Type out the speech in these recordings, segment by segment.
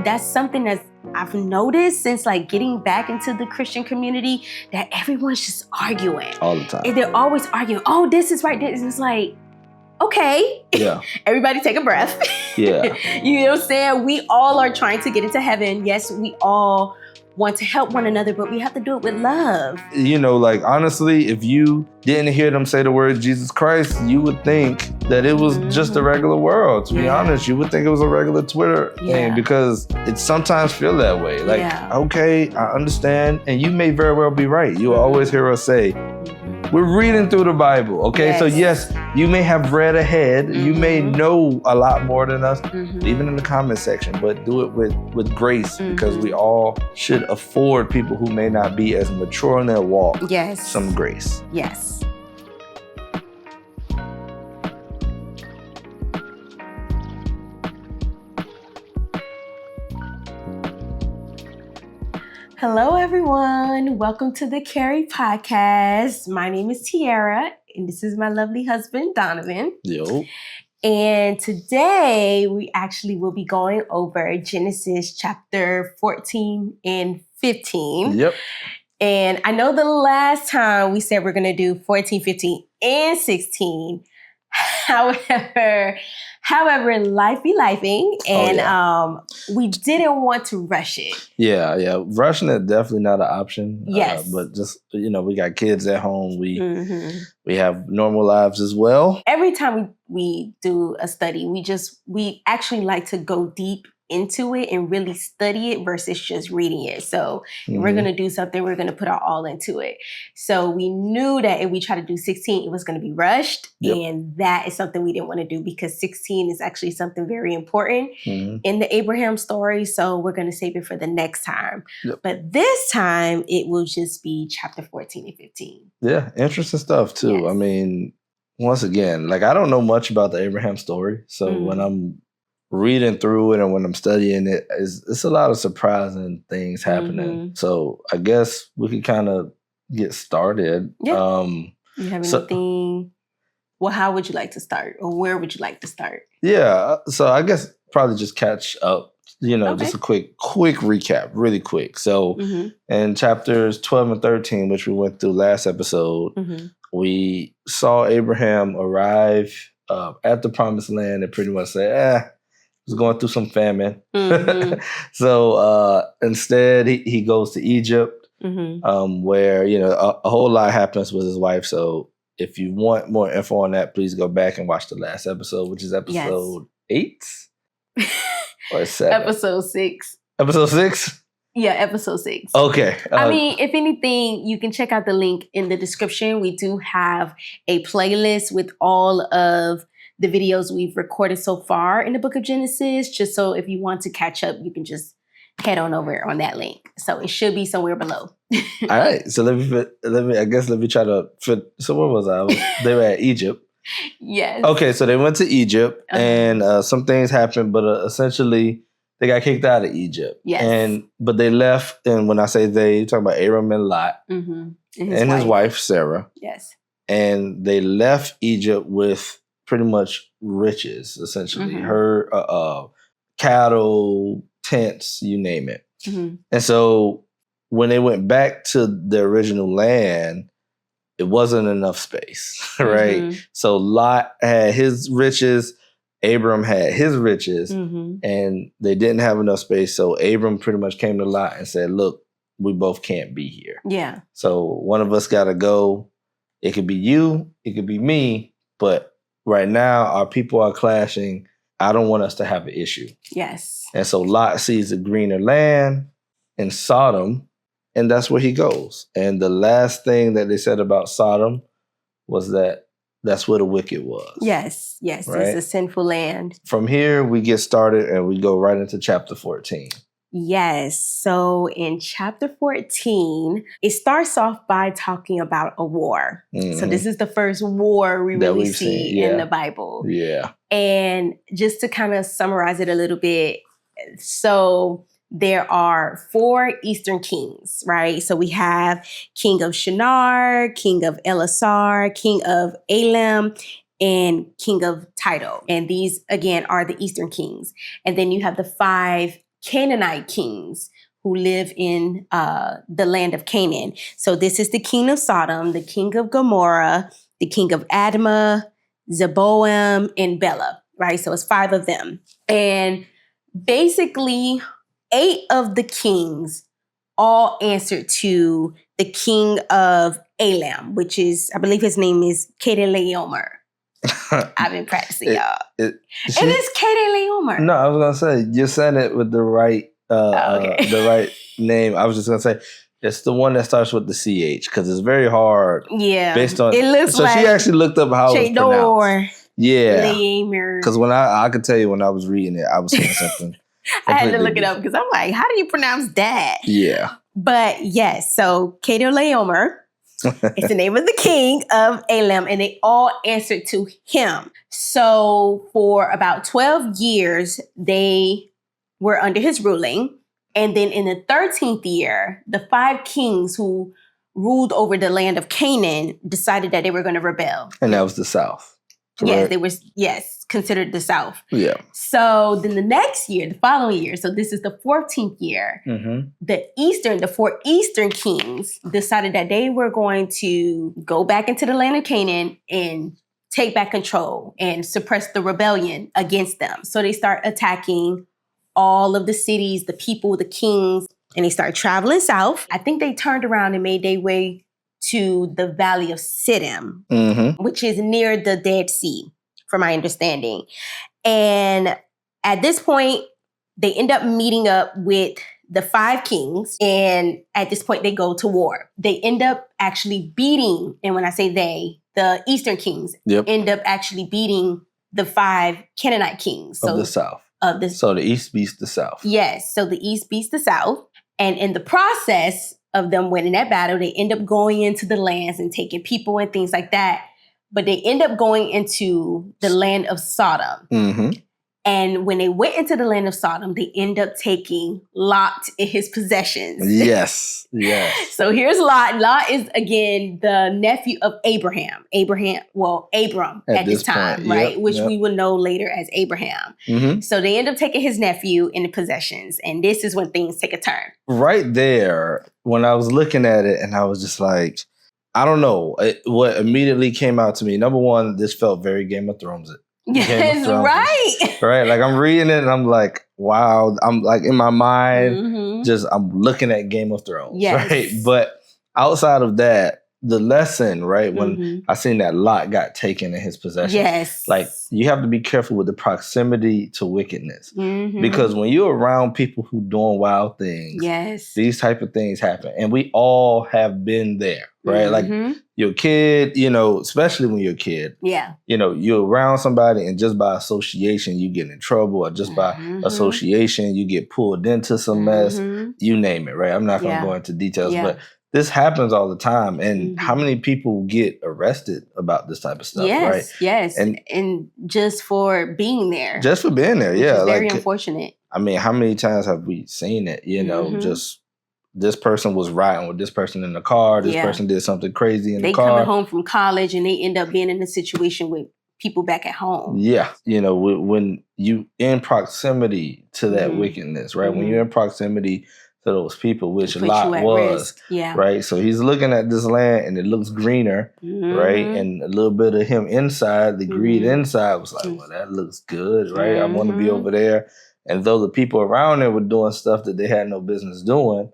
that's something that I've noticed since like getting back into the Christian community, that everyone's just arguing. All the time. And they're always arguing, oh, this is right. This is like, okay. Yeah. Everybody take a breath. Yeah. You know what I'm saying? We all are trying to get into heaven. Yes, we all want to help one another, but we have to do it with love. You know, like, honestly, if you didn't hear them say the word Jesus Christ, you would think that it was just a regular world. To be honest, you would think it was a regular Twitter thing, because it sometimes feel that way. Like, okay, I understand. And you may very well be right. You'll always hear us say, we're reading through the Bible, okay? Yes. So yes, you may have read ahead. You may know a lot more than us, even in the comment section, but do it with grace, because we all should afford people who may not be as mature in their walk some grace. Yes. Hello, everyone. Welcome to the Carrie Podcast. My name is Tiara, and this is my lovely husband, Donovan. Yo. And today, we actually will be going over Genesis chapter 14 and 15. Yep. And I know the last time we said we're going to do 14, 15, and 16. However, life be lifing, and we didn't want to rush it. Yeah. Rushing is definitely not an option. Yes. But just, you know, we got kids at home. We have normal lives as well. Every time we do a study, we actually like to go deep into it and really study it versus just reading it. So if we're going to do something, we're going to put our all into it. So we knew that if we try to do 16, it was going to be rushed. Yep. And that is something we didn't want to do, because 16 is actually something very important in the Abraham story. So we're going to save it for the next time. Yep. But this time it will just be chapter 14 and 15. Yeah, interesting stuff too. Yes. I mean, once again, like, I don't know much about the Abraham story. So when I'm reading through it and when I'm studying it, it's a lot of surprising things happening. So I guess we could kind of get started. Yeah. You have anything? Well, how would you like to start, or where would you like to start? Yeah. So I guess probably just catch up, just a quick recap, really quick. So in chapters 12 and 13, which we went through last episode, we saw Abraham arrive at the promised land and pretty much say, was going through some famine. So instead, he goes to Egypt, where, a whole lot happens with his wife. So if you want more info on that, please go back and watch the last episode, which is episode 8 or 7? Episode 6. Episode 6? Yeah, episode 6. Okay. I mean, if anything, you can check out the link in the description. We do have a playlist with all of the videos we've recorded so far in the book of Genesis, just so if you want to catch up, you can just head on over on that link. So it should be somewhere below. All right. So let me try to fit. So where was I? They were at Egypt. Yes. Okay. So they went to Egypt and some things happened, but essentially they got kicked out of Egypt. Yes. But they left. And when I say they, you're talking about Abram and Lot and his wife, Sarah. Yes. And they left Egypt with pretty much riches, essentially. Her cattle, tents, you name it. And so when they went back to the original land, it wasn't enough space, right? So Lot had his riches, Abram had his riches, and they didn't have enough space. So Abram pretty much came to Lot and said, look, we both can't be here. Yeah. So one of us got to go. It could be you, it could be me, but right now, our people are clashing. I don't want us to have an issue. Yes. And so Lot sees a greener land in Sodom, and that's where he goes. And the last thing that they said about Sodom was that that's where the wicked was. Yes. Right? It's a sinful land. From here, we get started and we go right into chapter 14. Yes. So in chapter 14, it starts off by talking about a war. So this is the first war we really see in the Bible. Yeah. And just to kind of summarize it a little bit, so there are 4 Eastern kings, right? So we have King of Shinar, King of Elasar, King of Elam, and King of Tidal. And these, again, are the Eastern kings. And then you have the 5 Canaanite kings who live in the land of Canaan. So this is the king of Sodom, the king of Gomorrah, the king of Admah, Zeboam, and Bela, right? So it's 5 of them. And basically 8 of the kings all answered to the king of Elam, which is, I believe his name is Kedorlaomer. I've been practicing, y'all. It is Kedorlaomer. No, I was gonna say you said it with the right, the right name. I was just gonna say it's the one that starts with the CH because it's very hard. Yeah, based on it looks so like she actually looked up how it was pronounced. Yeah, because when I could tell you when I was reading it, I was saying something. I had to look it up because I'm like, how do you pronounce that? Yeah, but yes, so Kedorlaomer. It's the name of the king of Elam, and they all answered to him. So for about 12 years, they were under his ruling. And then in the 13th year, the 5 kings who ruled over the land of Canaan decided that they were going to rebel. And that was the South. Correct? Yes, they were, considered the South. Yeah. So then the next year, the following year, so this is the 14th year, the 4 Eastern kings decided that they were going to go back into the land of Canaan and take back control and suppress the rebellion against them. So they start attacking all of the cities, the people, the kings, and they start traveling south. I think they turned around and made their way to the Valley of Siddim, which is near the Dead Sea, from my understanding. And at this point, they end up meeting up with the 5 kings. And at this point, they go to war. They end up actually beating, and when I say they, the Eastern kings end up actually beating the 5 Canaanite kings. Of the South. So the East beats the South. Yes. So the East beats the South. And in the process of them winning that battle, they end up going into the lands and taking people and things like that. But they end up going into the land of Sodom. And when they went into the land of Sodom, they end up taking Lot and his possessions. Yes. So here's Lot. Lot is, again, the nephew of Abram at this time, point, right? Which we will know later as Abraham. So they end up taking his nephew in the possessions. And this is when things take a turn. Right there, when I was looking at it and I was just like, I don't know. What immediately came out to me, number one, this felt very Game of Thrones. Yes, right. Right. Like I'm reading it and I'm like, wow. I'm like in my mind, I'm looking at Game of Thrones. Yes. Right. But outside of that, the lesson, right, when I seen that Lot got taken in his possession, like you have to be careful with the proximity to wickedness. Because when you're around people who doing wild things, these type of things happen. And we all have been there, right? Like your kid, especially when you're a kid, you're around somebody and just by association, you get in trouble, or just by association, you get pulled into some mess, you name it, right? I'm not going to go into details, but this happens all the time. And how many people get arrested about this type of stuff, right? Yes. And just for being there. Just for being there, Which is very unfortunate. I mean, how many times have we seen it, just this person was riding with this person in the car, this person did something crazy in the car. They coming home from college and they end up being in a situation with people back at home. Yeah. When you in proximity to that wickedness, right? When you're in proximity to those people, which Lot was, right? So he's looking at this land and it looks greener, right? And a little bit of him inside, the greed inside was like, well, that looks good, right? I want to be over there. And though the people around there were doing stuff that they had no business doing,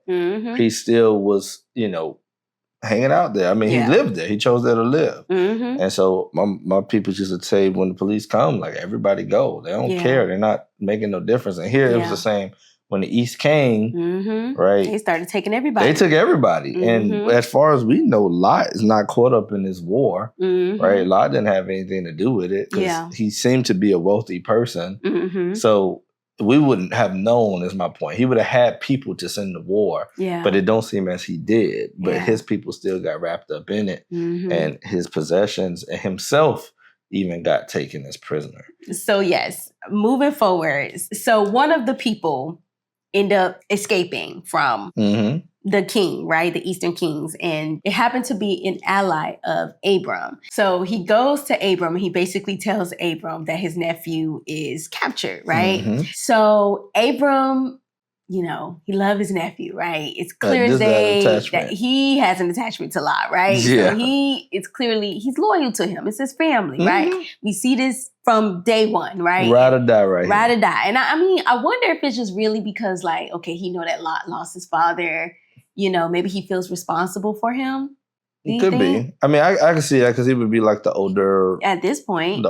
he still was, hanging out there. I mean, he lived there. He chose there to live. And so my people used to say, when the police come, like, everybody go. They don't care. They're not making no difference. And here it was the same. When the East came, right? They started taking everybody. They took everybody. And as far as we know, Lot is not caught up in this war, right? Lot didn't have anything to do with it because he seemed to be a wealthy person. So we wouldn't have known, is my point. He would have had people to send to war, but it don't seem as he did. But his people still got wrapped up in it. And his possessions and himself even got taken as prisoner. So yes, moving forward. So one of the people end up escaping from the king, right? The Eastern kings. And it happened to be an ally of Abram. So he goes to Abram and he basically tells Abram that his nephew is captured, right? So Abram he loved his nephew, right? It's clear as Just that day attachment. that he has an attachment to Lot, right? Yeah. So he's loyal to him. It's his family, right? Mhm. We see this from day one, right? Ride or die right Ride here. or die. And I wonder if it's just really because, like, okay, he know that Lot lost his father. Maybe he feels responsible for him. Do you Could think? be. I mean, I can see that because he would be like the older. At this point. He's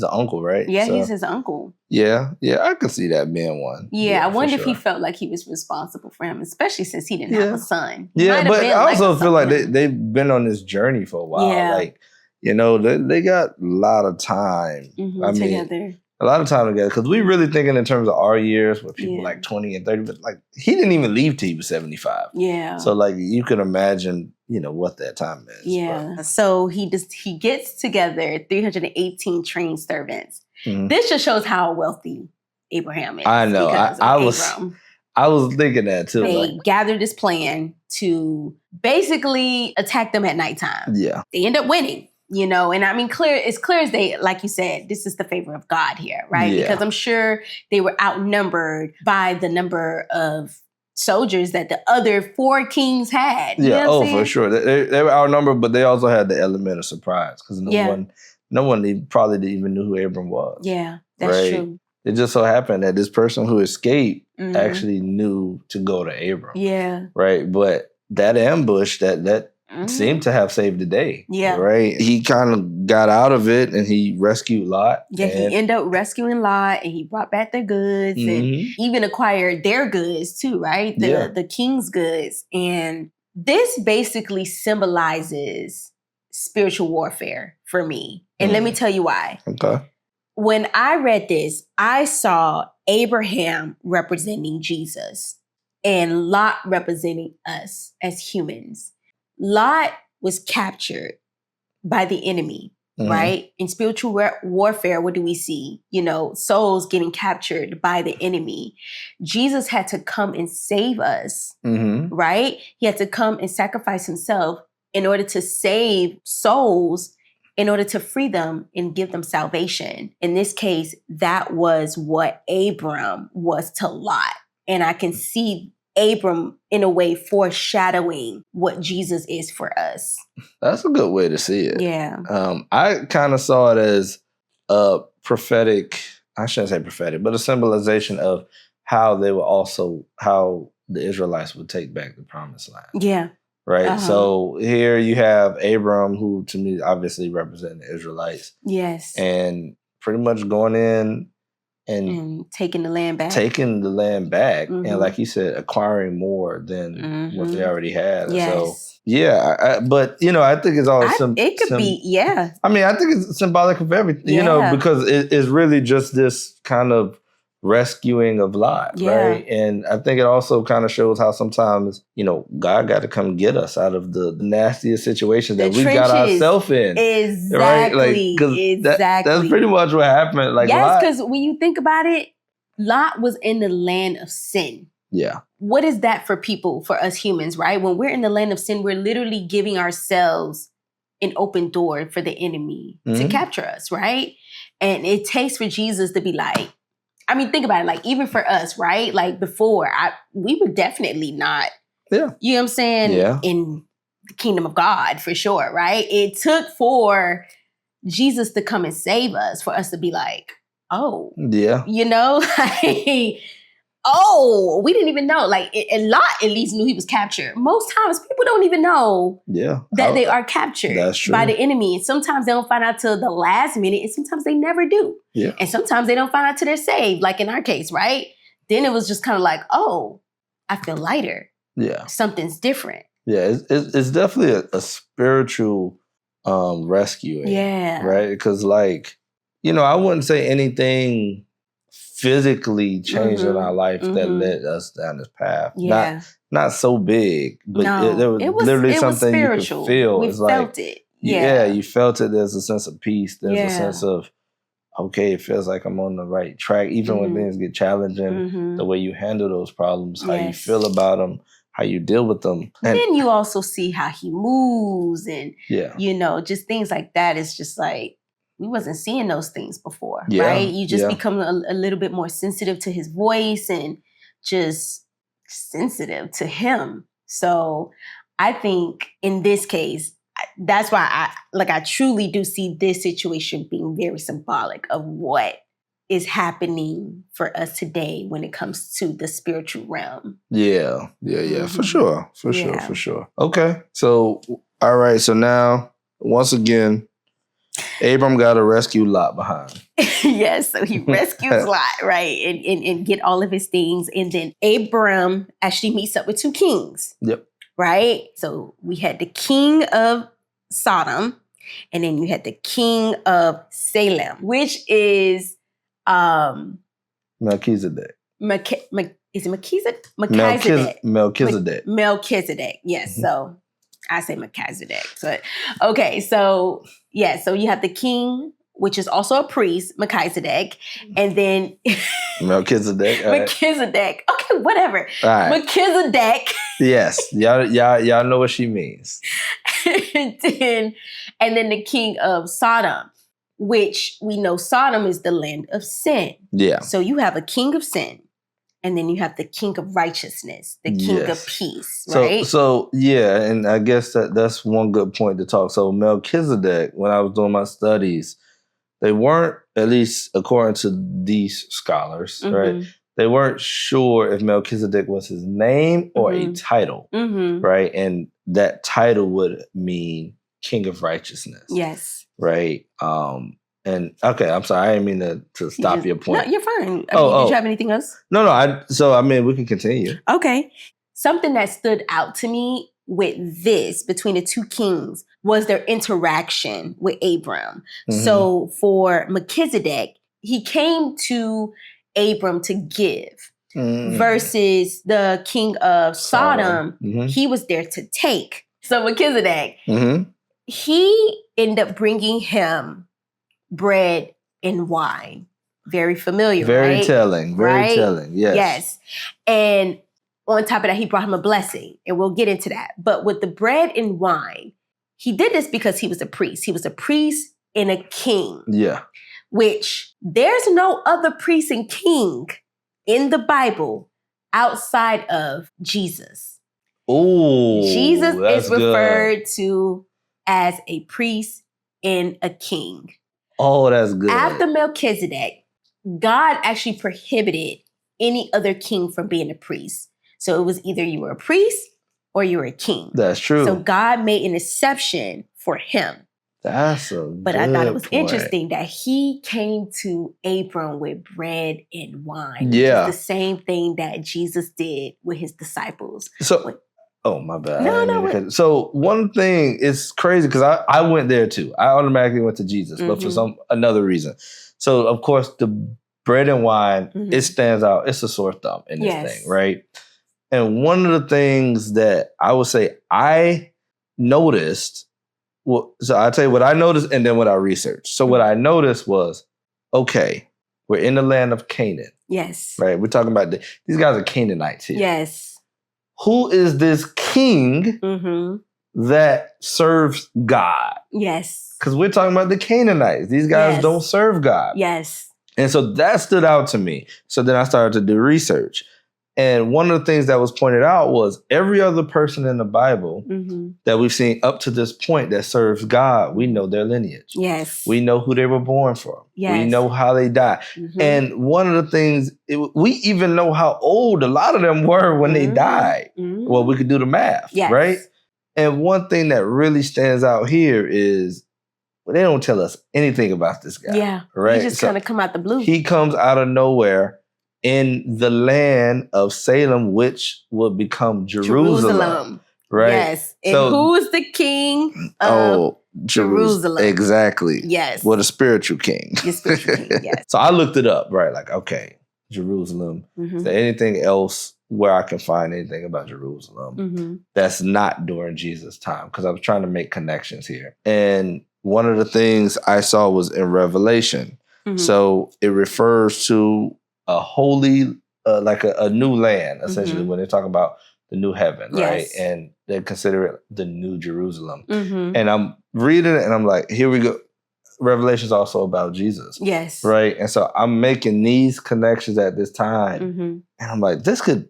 the uncle, right? Yeah, he's his uncle. Yeah, I could see that being one. Yeah, I wonder if he felt like he was responsible for him, especially since he didn't have a son. Yeah, but I also feel like they've been on this journey for a while. Yeah. Like, they got a lot of time. Together. A lot of time together. Because we really thinking in terms of our years with people like 20 and 30. But like, he didn't even leave till he was 75. Yeah. So like, you can imagine, what that time is. Yeah. But. So he gets together 318 trained servants. Mm-hmm. This just shows how wealthy Abraham is. I know. I was thinking that too. They gathered this plan to basically attack them at nighttime. Yeah. They end up winning. And I mean, it's clear as day, like you said, this is the favor of God here, right? Yeah. Because I'm sure they were outnumbered by the number of soldiers that the other 4 kings had. For sure. They were outnumbered, but they also had the element of surprise because no one probably even knew who Abram was. Yeah, that's true. It just so happened that this person who escaped actually knew to go to Abram. Yeah. Right. But that ambush that seemed to have saved the day. Yeah. Right. He kind of got out of it and he rescued Lot. Yeah, he ended up rescuing Lot and he brought back their goods and even acquired their goods too, right? The king's goods. And this basically symbolizes spiritual warfare for me. And let me tell you why. Okay. When I read this, I saw Abraham representing Jesus and Lot representing us as humans. Lot was captured by the enemy, right? In spiritual warfare, what do we see? Souls getting captured by the enemy. Jesus had to come and save us, right? He had to come and sacrifice himself in order to save souls, in order to free them and give them salvation. In this case, that was what Abram was to Lot. And I can see Abram, in a way, foreshadowing what Jesus is for us. That's a good way to see it. Yeah. I kind of saw it as a prophetic, I shouldn't say prophetic, but a symbolization of how the Israelites would take back the promised land. Yeah. Right? Uh-huh. So here you have Abram, who to me obviously represents the Israelites. Yes. And pretty much going in and taking the land back. And like you said, acquiring more than what they already had. Yes. So, but I think it's all it could be, yeah. I mean, I think it's symbolic of everything, because it's really just this kind of rescuing of Lot, right? And I think it also kind of shows how sometimes, God got to come get us out of the nastiest situations that we got ourselves in. Exactly. Right? Like, that's pretty much what happened. Like, yes, because when you think about it, Lot was in the land of sin. Yeah. What is that for people, for us humans, right? When we're in the land of sin, we're literally giving ourselves an open door for the enemy to capture us, right? And it takes for Jesus to be like, I mean, think about it. Like, even for us, right? Like, before, we were definitely not, you know what I'm saying? Yeah. In the kingdom of God, for sure, right? It took for Jesus to come and save us, for us to be like, oh. Yeah. Like, oh, we didn't even know. Like, a lot at least knew he was captured. Most times, people don't even know that they are captured by the enemy. And sometimes they don't find out till the last minute, and sometimes they never do. Yeah. And sometimes they don't find out till they're saved, like in our case, right? Then it was just kind of like, oh, I feel lighter. Yeah. Something's different. Yeah, it's definitely a spiritual rescuing. Yeah. Right? Because, like, I wouldn't say anything physically changed in our life that led us down this path. Yeah. Not so big, but there was literally something you could feel. We felt it. Yeah, you felt it. There's a sense of peace. There's a sense of, okay, it feels like I'm on the right track. Even when things get challenging, the way you handle those problems, how you feel about them, how you deal with them. And then you also see how he moves and, just things like that. It's just like, we wasn't seeing those things before, right? You just become a little bit more sensitive to his voice and just sensitive to him. So I think in this case, that's why I truly do see this situation being very symbolic of what is happening for us today when it comes to the spiritual realm. Yeah. For sure. Okay. So, all right. So now, once again, Abram got to rescue Lot behind. Yes. So he rescues Lot, right? And get all of his things. And then Abram actually meets up with two kings. Yep. Right? So we had the king of Sodom, and then you had the king of Salem, which is Melchizedek. Is it Melchizedek? Melchizedek. Yes. Mm-hmm. So I say Melchizedek. So okay. So yeah. So you have the king, which is also a priest, Melchizedek, and then Melchizedek. Melchizedek. Okay, whatever. All right. Melchizedek. Yes, y'all know what she means. and then the king of Sodom, which we know Sodom is the land of sin. Yeah. So you have a king of sin, and then you have the king of righteousness, the king of peace, right? So yeah, and I guess that's one good point to talk. So Melchizedek, when I was doing my studies, they weren't, at least according to these scholars, right? They weren't sure if Melchizedek was his name or a title, right? And that title would mean King of Righteousness. Yes. Right? And okay, I'm sorry, I didn't mean to stop your point. No, you're fine. Did you have anything else? No, we can continue. Okay. Something that stood out to me with this, between the two kings, was their interaction with Abram. So for Melchizedek, he came to Abram to give, versus the king of Sodom, he was there to take. So Melchizedek, he ended up bringing him bread and wine. Very familiar, very right? Telling, very telling, yes. Yes. And on top of that, he brought him a blessing, and we'll get into that. But with the bread and wine, he did this because he was a priest. He was a priest and a king. Yeah. Which there's no other priest and king in the Bible outside of Jesus. Oh, Jesus is referred to as a priest and a king. Oh, that's good. After Melchizedek, God actually prohibited any other king from being a priest. So it was either you were a priest or you were a king. That's true. So God made an exception for him. That's But I thought it was interesting that he came to Abram with bread and wine. Yeah. Which is the same thing that Jesus did with his disciples. So, oh, my bad. No. So one thing, it's crazy because I went there too. I automatically went to Jesus, but for another reason. So, of course, the bread and wine, it stands out. It's a sore thumb in this thing, right? And one of the things that I would say I noticed, so I'll tell you what I noticed and then what I researched. So what I noticed was, okay, we're in the land of Canaan. Yes. Right? We're talking about these guys are Canaanites here. Yes. Who is this king that serves God? Yes. Because we're talking about the Canaanites. These guys don't serve God. Yes. And so that stood out to me. So then I started to do research. And one of the things that was pointed out was every other person in the Bible that we've seen up to this point that serves God, we know their lineage. Yes. We know who they were born from. Yes. We know how they died. And one of the things, we even know how old a lot of them were when they died. Well, we could do the math, right? And one thing that really stands out here is, well, they don't tell us anything about this guy. Yeah, right? He just kind of come out the blue. He comes out of nowhere in the land of Salem, which will become Jerusalem. Right? Yes. And so, who's the king of Jerusalem? Exactly. Yes. Well, the spiritual king. The spiritual king, yes. So I looked it up, right? Like, okay, Jerusalem. Is there anything else where I can find anything about Jerusalem that's not during Jesus' time? Because I was trying to make connections here. And one of the things I saw was in Revelation. So it refers to a holy, like a new land, essentially, when they're talking about the new heaven, right? And they consider it the new Jerusalem. And I'm reading it and I'm like, here we go. Revelation is also about Jesus. Yes. Right? And so I'm making these connections at this time. And I'm like, this could,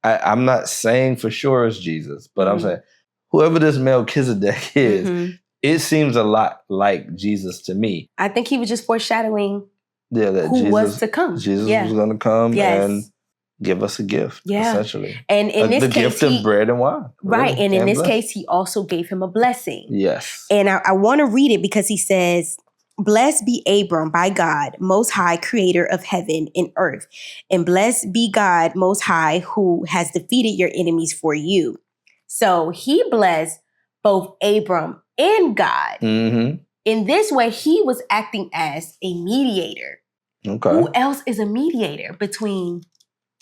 I'm not saying for sure it's Jesus, but I'm saying whoever this Melchizedek is, it seems a lot like Jesus to me. I think he was just foreshadowing that who Jesus was to come. Jesus was going to come and give us a gift, essentially. And in this the case, gift of bread and wine. Right. Really, and in this case, he also gave him a blessing. Yes. And I want to read it because he says, "Blessed be Abram by God, Most High, creator of heaven and earth. And blessed be God, Most High, who has defeated your enemies for you." So he blessed both Abram and God. In this way, he was acting as a mediator. Okay. Who else is a mediator between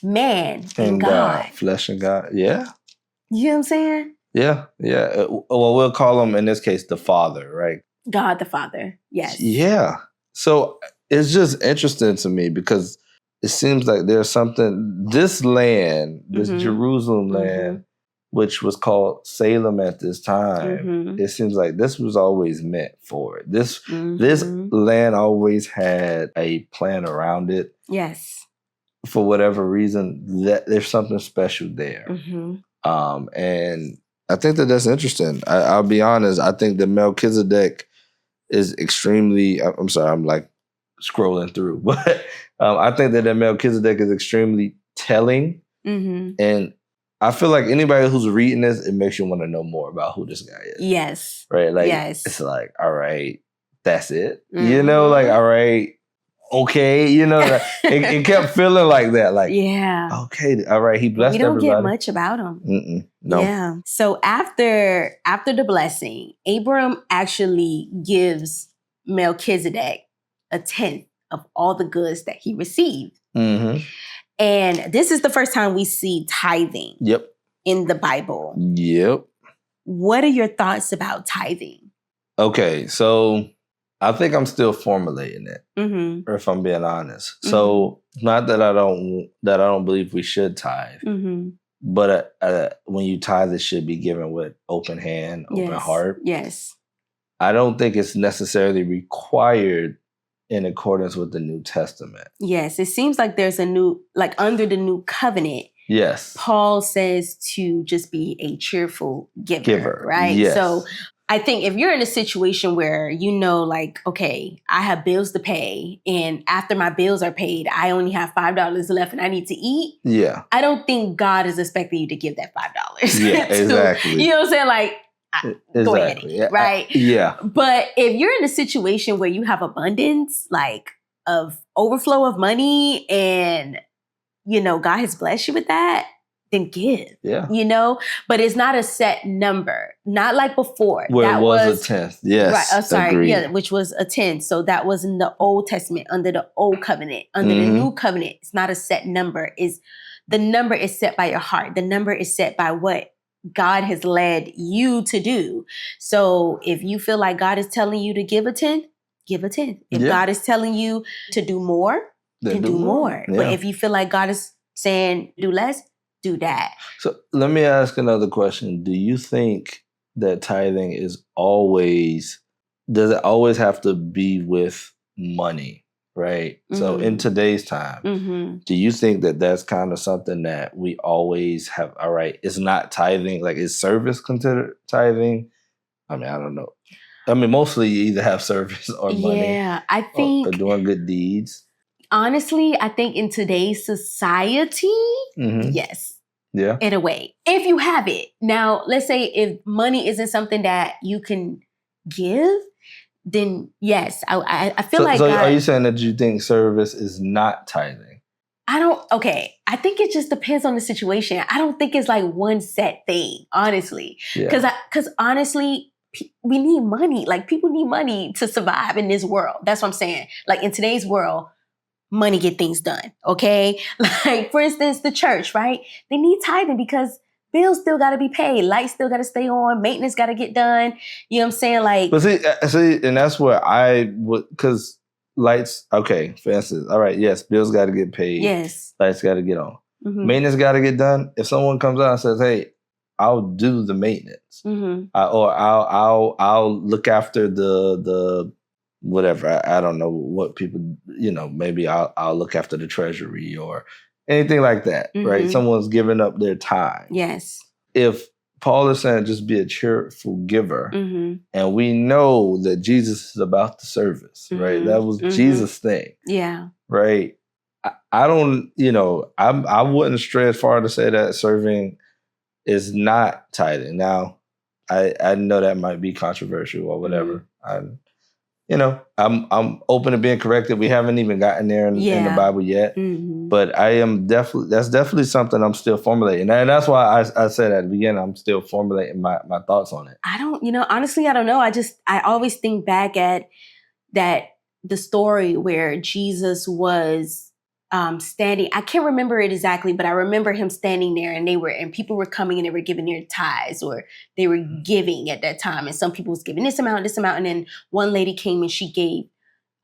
man and God? Flesh and God. Yeah. You know what I'm saying? Yeah. Yeah. Well, we'll call him, in this case, the Father, right? God the Father. Yes. Yeah. So it's just interesting to me because it seems like there's something, this land, this Jerusalem land, which was called Salem at this time, it seems like this was always meant for it. This land always had a plan around it. Yes. For whatever reason, that there's something special there. And I think that's interesting. I'll be honest. I think that Melchizedek is extremely, I'm sorry, I'm like scrolling through, but I think that Melchizedek is extremely telling. And I feel like anybody who's reading this, it makes you want to know more about who this guy is. Yes. Right? Like, it's like, all right, that's it. You know, like, all right, okay. You know, like, it kept feeling like that. Like, okay, all right, he blessed everybody. We don't get much about him. No. Yeah. So after the blessing, Abram actually gives Melchizedek a tenth of all the goods that he received. And this is the first time we see tithing in the Bible. What are your thoughts about tithing? Okay, so I think I'm still formulating it, or if I'm being honest. So not that I don't believe we should tithe, but when you tithe, it should be given with open hand, open heart. Yes. I don't think it's necessarily required in accordance with the New Testament. Yes, it seems like there's a new, like under the new covenant. Yes. Paul says to just be a cheerful giver. Right? Yes. So I think if you're in a situation where you know, like, okay, I have bills to pay, and after my bills are paid, I only have $5 left and I need to eat. Yeah. I don't think God is expecting you to give that $5. Yeah, exactly. You know what I'm saying? Like, go ahead and eat, right? Yeah. But if you're in a situation where you have abundance, like of overflow of money, and, you know, God has blessed you with that, then give. Yeah. You know? But it's not a set number. Not like before. Where that it was a tenth. Yes. Right. Sorry. Agreed. Yeah, which was a tenth. So that was in the Old Testament, under the Old Covenant. Under the New Covenant, it's not a set number. The number is set by your heart. The number is set by what God has led you to do. So if you feel like God is telling you to give a tenth, give a tenth. If God is telling you to do more, then do more. Yeah. But if you feel like God is saying do less, do that. So let me ask another question. Do you think that tithing does it always have to be with money? Right. So in today's time, do you think that that's kind of something that we always have? All right, it's not tithing. Like, is service considered tithing? I mean, I don't know. I mean, mostly you either have service or money. Yeah, I think or doing good deeds. Honestly, I think in today's society, yes. Yeah. In a way, if you have it. Now, let's say if money isn't something that you can give, then yes, I feel like. So are you saying that you think service is not tithing? Okay. I think it just depends on the situation. I don't think it's like one set thing, honestly. Because honestly, we need money. Like, people need money to survive in this world. That's what I'm saying. Like, in today's world, money get things done, okay? Like, for instance, the church, right? They need tithing because bills still got to be paid. Lights still got to stay on. Maintenance got to get done. You know what I'm saying? Like, but see, and that's where I would, because lights, okay, for instance, all right, yes, bills got to get paid. Yes. Lights got to get on. Maintenance got to get done. If someone comes out and says, hey, I'll do the maintenance, or I'll look after the whatever. I don't know what people, maybe I'll look after the treasury or anything like that, right? Someone's giving up their time. Yes. If Paul is saying just be a cheerful giver, and we know that Jesus is about the service, right? That was Jesus' thing. Yeah. Right? I don't, I wouldn't stray as far to say that serving is not tithing. Now, I know that might be controversial or whatever. I'm open to being corrected. We haven't even gotten there in the Bible yet. But that's definitely something I'm still formulating. And that's why I said at the beginning, I'm still formulating my thoughts on it. I don't, honestly, I don't know. I always think back at the story where Jesus was standing. I can't remember it exactly, but I remember him standing there and people were coming and they were giving their tithes, or they were giving at that time. And some people was giving this amount. And then one lady came and she gave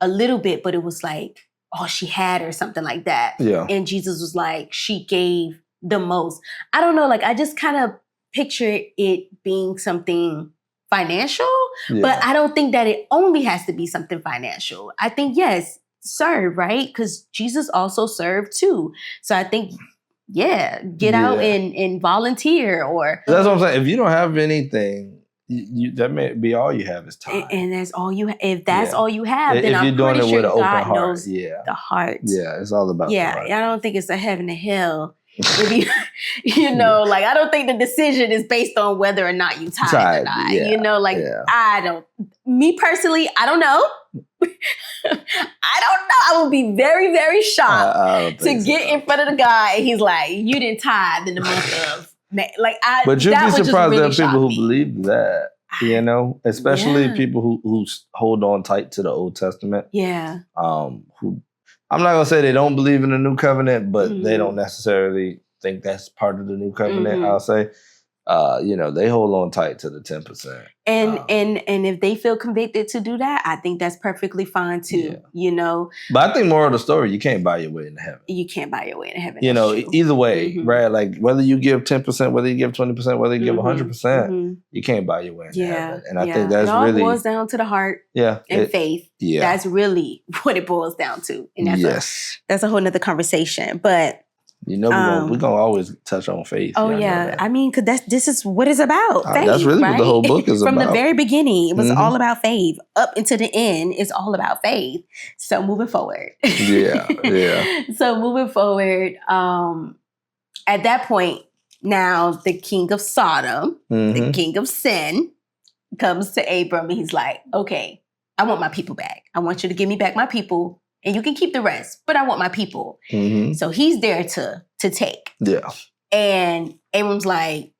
a little bit, but it was like all she had or something like that. Yeah. And Jesus was like, she gave the most. I don't know. Like, I just kind of picture it being something financial, but I don't think that it only has to be something financial. I think, yes, serve, right? Because Jesus also served too. So I think, get out and volunteer. Or that's what I'm saying. If you don't have anything, that may be all you have is time. And that's all you. If that's all you have, then if I'm you're doing pretty it sure with an God open heart, knows the heart. Yeah, it's all about the heart. I don't think it's a heaven and hell. If like, I don't think the decision is based on whether or not you tithe or not. I don't. Me personally, I don't know. I don't know. I would be very, very shocked to get in front of the guy and he's like, "You didn't tithe in the month of May." But you'd be surprised there are people who believe that. Especially people who hold on tight to the Old Testament. Yeah. Who, I'm not gonna say they don't believe in the New Covenant, but they don't necessarily think that's part of the New Covenant. I'll say, they hold on tight to the 10%. And if they feel convicted to do that, I think that's perfectly fine too. But I think more of the story, you can't buy your way into heaven. You can't buy your way into heaven. Either way, right? Like whether you give 10%, whether you give 20%, whether you give 100%, you can't buy your way into heaven. And I think that's really boils down to the heart. And faith. Yeah, that's really what it boils down to. And that's a whole nother conversation. But we're gonna always touch on faith. Oh yeah, I mean, because this is what it's about. Faith, that's really what the whole book is From about. the very beginning, it was all about faith. Up until the end, it's all about faith. So moving forward, So moving forward, at that point, now the king of Sodom, the king of sin, comes to Abram, and he's like, "Okay, I want my people back. I want you to give me back my people." And you can keep the rest, but I want my people. So he's there to take. Yeah. And Abram's like,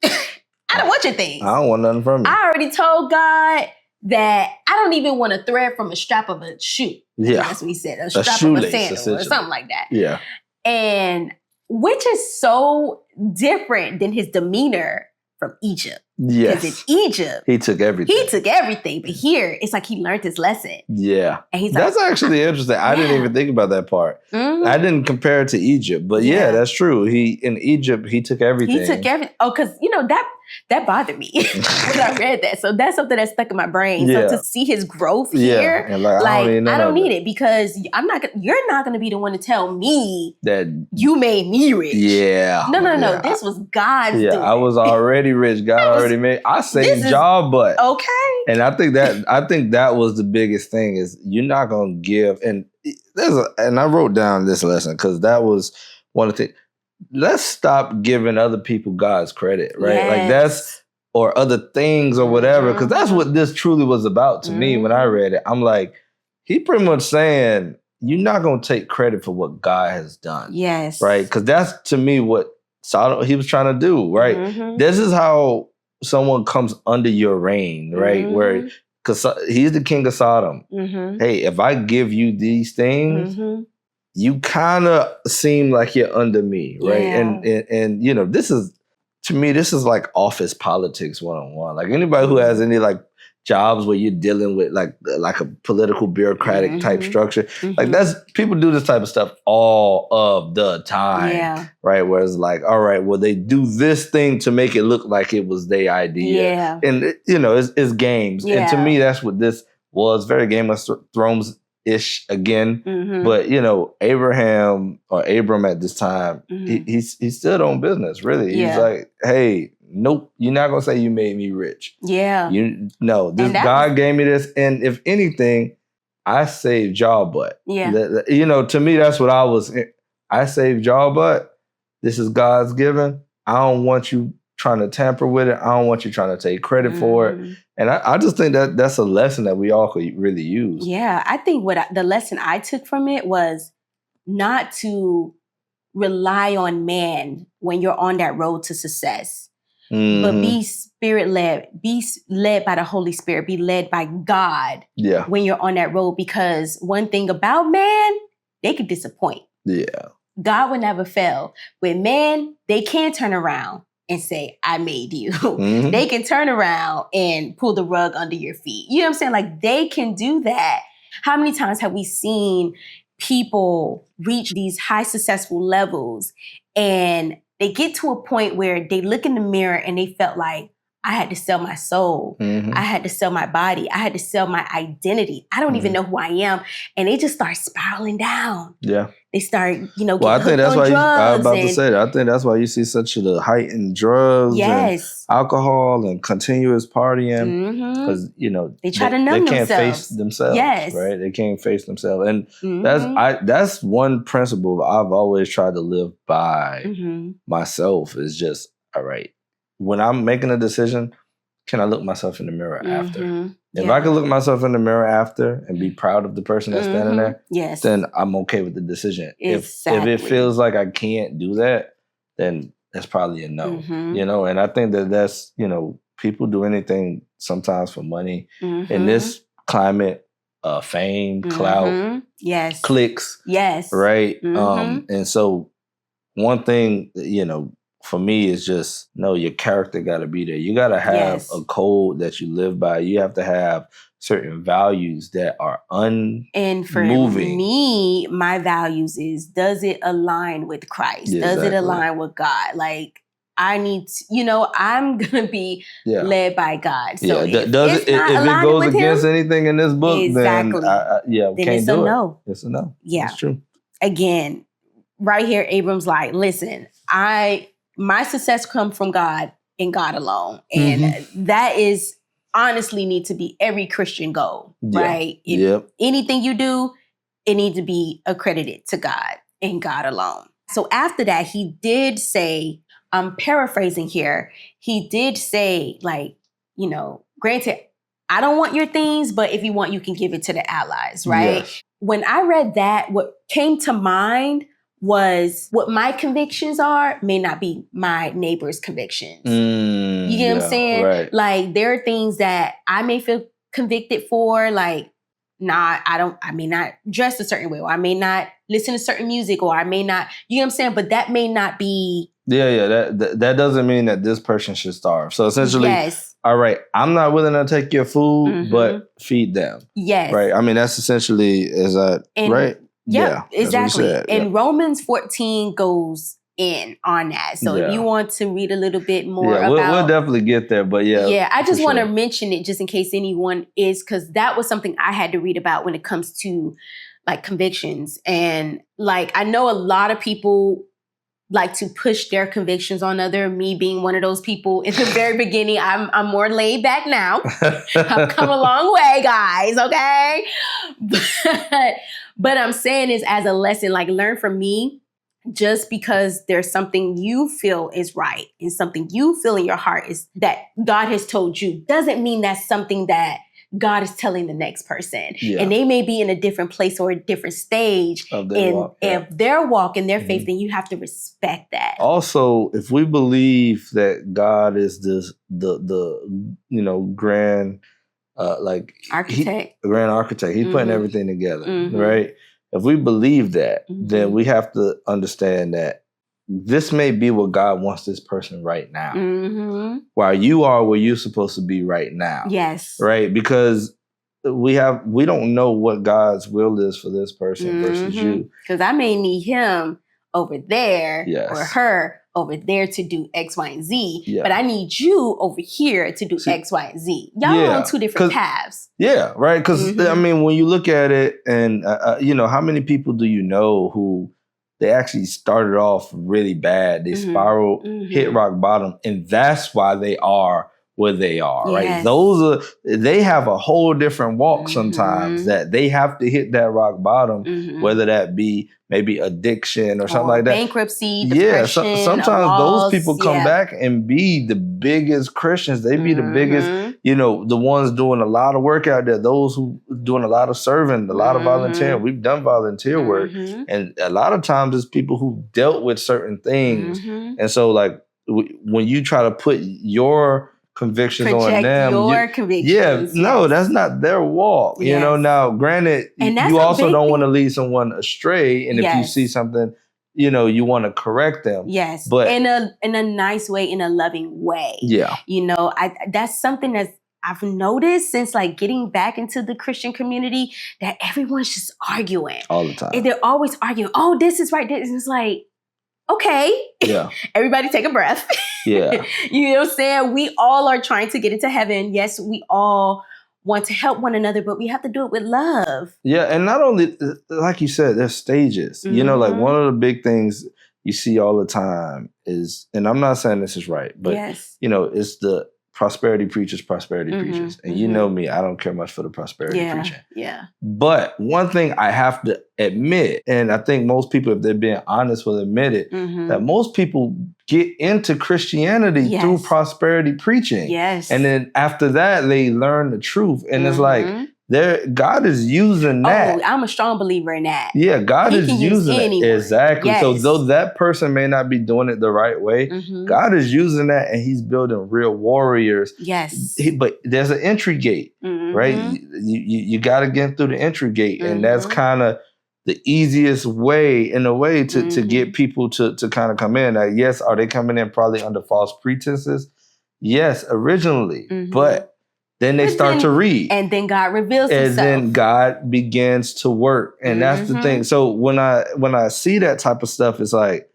I don't want your things. I don't want nothing from you. I already told God that I don't even want a thread from a strap of a shoe. Yeah. That's what he said. A strap of a sandal or something like that. Yeah. And which is so different than his demeanor from Egypt. Yes. Because in Egypt, he took everything. But here, it's like he learned his lesson. Yeah. And he's that's actually interesting. I didn't even think about that part. I didn't compare it to Egypt. But that's true. In Egypt, he took everything. He took everything. Oh, because, that bothered me when I read that. So that's something that stuck in my brain. So to see his growth here, and I don't need it because you're not going to be the one to tell me that you made me rich. Yeah. No. This was God's doing. I was already rich. God already made. I saved y'all, but okay. And I think that was the biggest thing is you're not going to give. And and I wrote down this lesson because that was one of the things. Let's stop giving other people God's credit, right? Yes. Like that's, or other things or whatever, because that's what this truly was about to me when I read it. I'm like, he pretty much saying, you're not going to take credit for what God has done. Yes. Right? Because that's, to me, what Sodom, he was trying to do, right? This is how someone comes under your reign, right? Where, because he's the king of Sodom. Hey, if I give you these things, you kind of seem like you're under me, right? And this is, to me, this is like office politics 101. Like anybody who has any like jobs where you're dealing with like a political bureaucratic type structure, like that's, people do this type of stuff all of the time, right? Where it's like, all right, well, they do this thing to make it look like it was their idea, and it's games. And to me, that's what this was very Game of Thrones-ish again. But, Abram at this time, he stood on business, really. He's like, hey, nope, you're not going to say you made me rich. Yeah. God gave me this. And if anything, I saved y'all butt. Yeah. To me, that's what I saved y'all butt. This is God's given. I don't want you trying to tamper with it. I don't want you trying to take credit for it. And I just think that that's a lesson that we all could really use. Yeah, I think the lesson I took from it was not to rely on man when you're on that road to success, but be spirit-led, be led by the Holy Spirit, be led by God when you're on that road. Because one thing about man, they could disappoint. Yeah. God would never fail. With man, they can turn around and say, I made you. They can turn around and pull the rug under your feet. You know what I'm saying? Like, they can do that. How many times have we seen people reach these high successful levels and they get to a point where they look in the mirror and they felt like, I had to sell my soul. I had to sell my body. I had to sell my identity. I don't even know who I am. And they just start spiraling down. Yeah. They start, well, I think that's why I was about to say that. I think that's why you see such a heightened drugs and alcohol and continuous partying. Because, they try to numb they can't themselves. face themselves. Yes. Right? They can't face themselves. And that's one principle I've always tried to live by myself is just, all right, when I'm making a decision, can I look myself in the mirror after? If I can look myself in the mirror after and be proud of the person that's standing there, then I'm okay with the decision. Exactly. If it feels like I can't do that, then that's probably a no. And I think that's, people do anything sometimes for money. In this climate, fame, clout, clicks, right? And so one thing, for me, it's just, your character got to be there. You got to have a code that you live by. You have to have certain values that are unmoving. And for me, my values is, does it align with Christ? Does it align with God? Like, I need to, I'm going to be led by God. So if it goes against anything in this book, then we can't do it. No. It's a no. Yeah. It's true. Again, right here, Abram's like, listen, my success comes from God and God alone. And that is honestly need to be every Christian goal, right? Anything you do, it needs to be accredited to God and God alone. So after that, he did say, I'm paraphrasing here, he did say, like, granted, I don't want your things, but if you want, you can give it to the allies, right? Yes. When I read that, what came to mind was what my convictions are may not be my neighbor's convictions. You get what I'm saying? Right. Like, there are things that I may feel convicted for, like, I may not dress a certain way, or I may not listen to certain music, or I may not, you know what I'm saying? But that may not be. That doesn't mean that this person should starve. So essentially, all right, I'm not willing to take your food, but feed them. Yes. Right. I mean, that's essentially, right? Yeah, exactly. And Romans 14 goes in on that. So if you want to read a little bit more about... We'll definitely get there, but I just want to mention it just in case anyone is, because that was something I had to read about when it comes to like convictions. And like, I know a lot of people like to push their convictions on me being one of those people. In the very beginning, I'm more laid back now. I've come a long way, guys, okay? But I'm saying is as a lesson, like, learn from me. Just because there's something you feel is right and something you feel in your heart is that God has told you, doesn't mean that's something that God is telling the next person. And they may be in a different place or a different stage if their walk and their faith, then you have to respect that. Also, if we believe that God is the grand grand architect, he's putting everything together, right? If we believe that, then we have to understand that this may be what God wants this person right now. While you are where you're supposed to be right now. Yes. Right? Because we don't know what God's will is for this person versus you. Because I may need him over there or her over there to do X, Y, and Z, but I need you over here to do X, Y, and Z. Y'all are on two different paths. Yeah, right. Because I mean, when you look at it, and you know, how many people do you know who they actually started off really bad? They spiraled, hit rock bottom, and that's why they are where they are. Right? They have a whole different walk sometimes that they have to hit that rock bottom, whether that be maybe addiction or something like that. Bankruptcy, depression, sometimes those people come back and be the biggest Christians. They be the biggest, you know, the ones doing a lot of work out there, those who doing a lot of serving, a lot of volunteering. We've done volunteer work. And a lot of times it's people who dealt with certain things. And so like when you try to put your convictions on them. Convictions. No, that's not their walk. You know, now granted, you also don't want to lead someone astray. And if you see something, you know, you want to correct them. Yes. But in a nice way, in a loving way. Yeah. You know, that's something that I've noticed since like getting back into the Christian community, that everyone's just arguing. All the time. And they're always arguing, oh, this is right. This is like, okay. Yeah. Everybody take a breath. Yeah. You know what I'm saying? We all are trying to get into heaven. Yes, we all want to help one another, but we have to do it with love. Yeah. And not only, like you said, there's stages. You know, like one of the big things you see all the time is, and I'm not saying this is right, but, you know, it's the prosperity preachers. And you know me, I don't care much for the prosperity preaching. Yeah. But one thing I have to admit, and I think most people, if they're being honest, will admit it, that most people get into Christianity through prosperity preaching. Yes. And then after that, they learn the truth. And it's like, God is using that. Oh, I'm a strong believer in that. Yeah, God is using it. Exactly. Yes. So though that person may not be doing it the right way, God is using that and he's building real warriors. Yes. But there's an entry gate, right? You got to get through the entry gate. And that's kind of the easiest way, in a way, to get people to kind of come in. Like, yes, are they coming in probably under false pretenses? Yes, originally. But then they start to read. And then God reveals himself. And then God begins to work. And that's the thing. So when I see that type of stuff, it's like,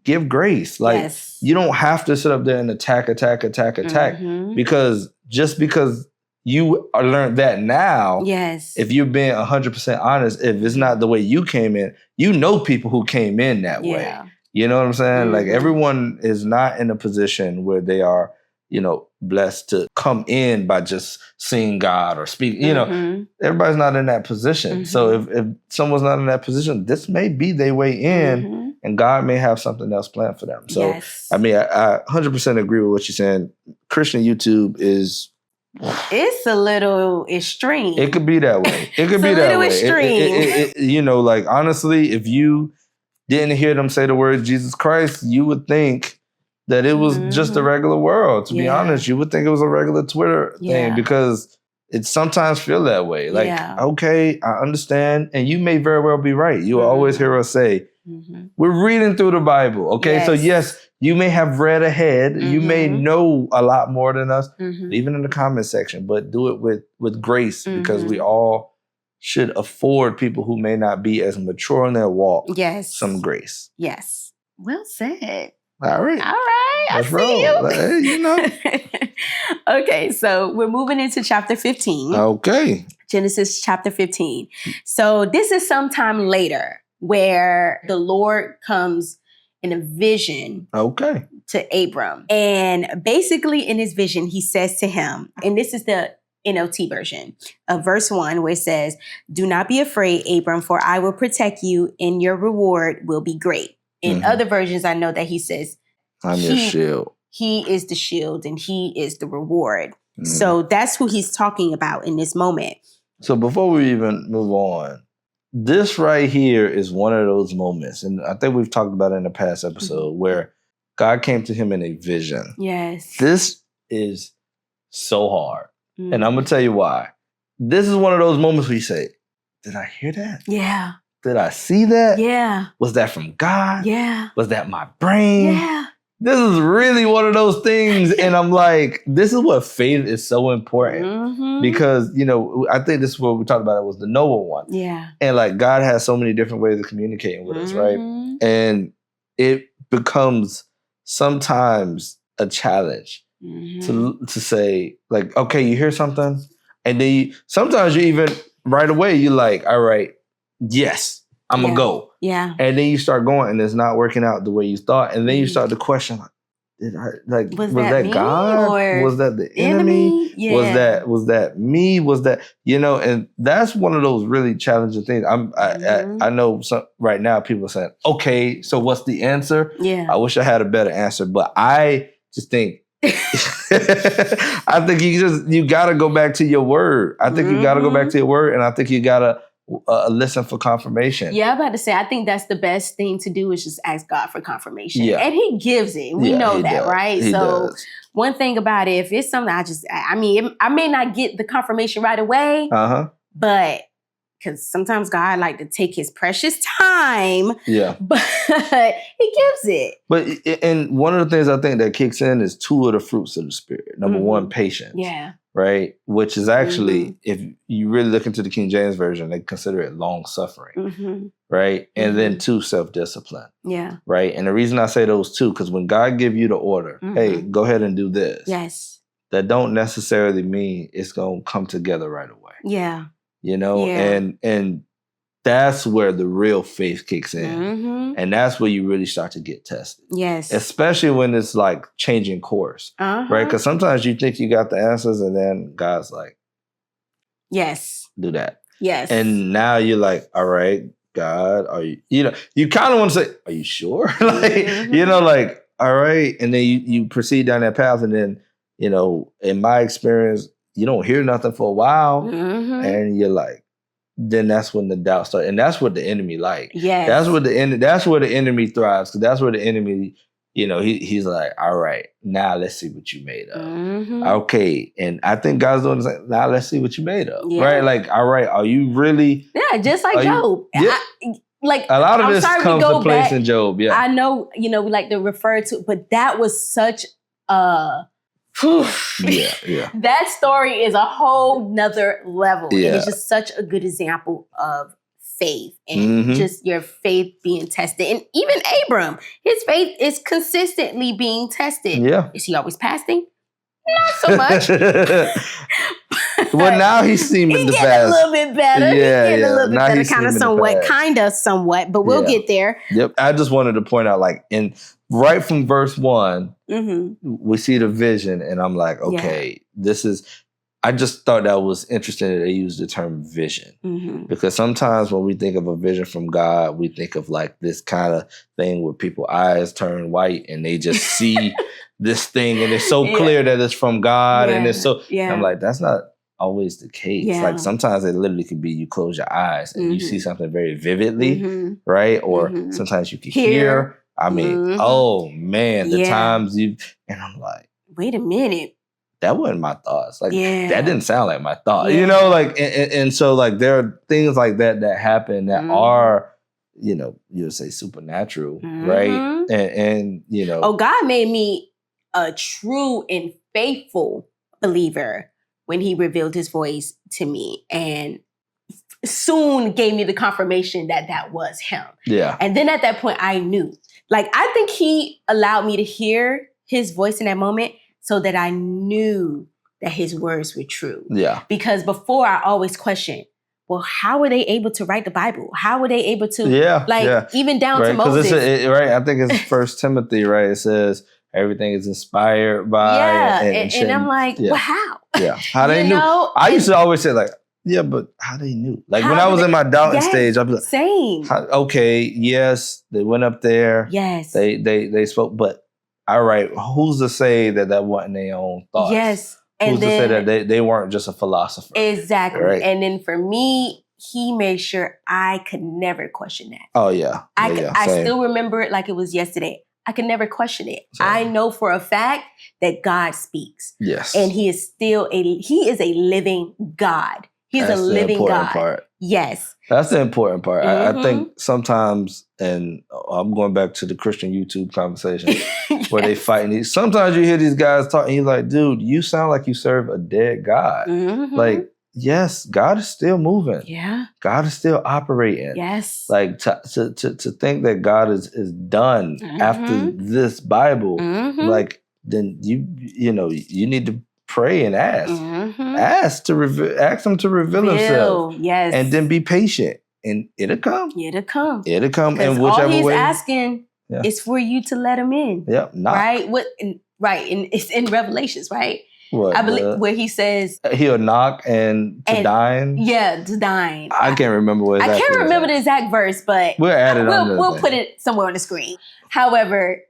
give grace. Like, you don't have to sit up there and attack. Because just because you learned that now, if you're being 100% honest, if it's not the way you came in, you know people who came in that way. You know what I'm saying? Like, everyone is not in a position where they are, you know, blessed to come in by just seeing God or speak. You know, everybody's not in that position. So if someone's not in that position, this may be their way in, and God may have something else planned for them. So, I mean, I 100% agree with what you're saying. Christian YouTube is... It's a little extreme. It could be that way. It could be that way. Extreme. You know, like, honestly, if you didn't hear them say the word Jesus Christ, you would think that it was just a regular world. To be honest, you would think it was a regular Twitter thing, because it sometimes feel that way. Like, okay, I understand. And you may very well be right. You will always hear us say, we're reading through the Bible. Okay. So yes, you may have read ahead. You may know a lot more than us, even in the comment section, but do it with grace, because we all should afford people who may not be as mature in their walk some grace. Yes. Well said. All right. I see you. Hey, you know. Okay, so we're moving into chapter 15. Okay. Genesis chapter 15. So this is sometime later where the Lord comes in a vision to Abram. And basically in his vision, he says to him, and this is the NLT version of verse 1, where it says, "Do not be afraid, Abram, for I will protect you, and your reward will be great." In other versions, I know that he says, I'm your shield. He is the shield and he is the reward. So that's who he's talking about in this moment. So before we even move on, this right here is one of those moments, and I think we've talked about it in the past episode, where God came to him in a vision. Yes. This is so hard. And I'm going to tell you why. This is one of those moments where you say, did I hear that? Yeah. Did I see that? Yeah. Was that from God? Yeah. Was that my brain? Yeah. this is really one of those things. And I'm like, this is what faith is so important. Because, I think this is what we talked about. It was the Noah one. Yeah. And like God has so many different ways of communicating with us, right? And it becomes sometimes a challenge to say, like, okay, you hear something, and then sometimes you even right away you're like, all right, yes, I'm gonna go. Yeah. And then you start going, and it's not working out the way you thought, and then you start to question, was that God? Or was that the enemy? Yeah. Was that me? Was that And that's one of those really challenging things. I know right now people are saying, okay, so what's the answer? Yeah. I wish I had a better answer, but I just think I think you gotta go back to your word. I think you gotta go back to your word, and I think you gotta listen for confirmation. Yeah, I'm about to say, I think that's the best thing to do is just ask God for confirmation. Yeah. And he gives it. We know that, right? He does. One thing about it, if it's something I may not get the confirmation right away, but because sometimes God like to take his precious time. Yeah. But he gives it. But and one of the things I think that kicks in is 2 of the fruits of the Spirit. Number 1, patience. Yeah. Right? Which is actually, if you really look into the King James Version, they consider it long suffering. Right? And then 2, self-discipline. Yeah. Right? And the reason I say those 2, because when God give you the order, hey, go ahead and do this. Yes. That don't necessarily mean it's going to come together right away. Yeah. And that's where the real faith kicks in. And that's where you really start to get tested. Yes. Especially when it's like changing course. Right? Because sometimes you think you got the answers and then God's like, yes, do that. Yes. And now you're like, all right, God, are you, you kind of want to say, are you sure? Like, all right. And then you proceed down that path. And then, in my experience, you don't hear nothing for a while, and you're like, then that's when the doubt starts, and that's what the enemy like. Yeah, that's where the enemy thrives, because that's where the enemy, he's like, all right, now let's see what you made of. Okay, and I think God's doing this. Like, now let's see what you made of. Yeah. Right? Like, all right, are you really? Yeah, just like Job. Like a lot of this comes to place in Job. Yeah, I know. We like to refer to, but that was such a. Yeah. That story is a whole nother level. Yeah. And it's just such a good example of faith and just your faith being tested. And even Abram, his faith is consistently being tested. Yeah. Is he always passing? Not so much. Well, now he's seeming to pass. A little bit better. Yeah, he's getting a little bit better, somewhat, but we'll get there. Yep. I just wanted to point out, like, right from verse 1, we see the vision, and I'm like, okay, this is. I just thought that was interesting that they used the term vision, because sometimes when we think of a vision from God, we think of like this kind of thing where people's eyes turn white and they just see this thing, and it's so clear that it's from God, and it's so. I'm like, that's not always the case. Yeah. Like sometimes it literally could be you close your eyes and you see something very vividly, right? Or sometimes you can hear. I mean, oh man, the times and I'm like, wait a minute. That wasn't my thoughts. Like that didn't sound like my thought. Like and so like there are things like that happen that are, you would say supernatural, right? And oh, God made me a true and faithful believer when he revealed his voice to me, and soon gave me the confirmation that was him. Yeah. And then at that point I knew. Like, I think he allowed me to hear his voice in that moment so that I knew that his words were true. Yeah. Because before I always questioned, well, how were they able to write the Bible? How were they able to, even down to Moses? Right. I think it's 1 Timothy, right? It says everything is inspired by. Yeah. And I'm like, well, how? Yeah. How they knew. I used to always say, like, yeah, but how they knew? Like when I was in my doubting stage, I'd be like, same. Okay, yes, they went up there. Yes. They spoke, but all right, who's to say that wasn't their own thoughts? Yes. And who's to say that they weren't just a philosopher? Exactly. Right? And then for me, he made sure I could never question that. Oh, yeah. I still remember it like it was yesterday. I could never question it. Same. I know for a fact that God speaks. Yes. And he is a living God. He's a living God. Part. Yes. That's the important part. I think sometimes, and I'm going back to the Christian YouTube conversation where they fighting. Sometimes you hear these guys talking, you're like, dude, you sound like you serve a dead God. Like, yes, God is still moving. Yeah. God is still operating. Yes. Like to think that God is done after this Bible, like then you need to pray and ask. Ask him to reveal himself. Yes. And then be patient. And it'll come. It'll come. And whichever all he's way. asking is for you to let him in. Yep. Knock. Right? And it's in Revelations, right? What, I believe where he says he'll knock and dine. Yeah, to dine. I can't remember what exactly I can't remember the exact verse, but we'll add it on. We'll put it somewhere on the screen. However,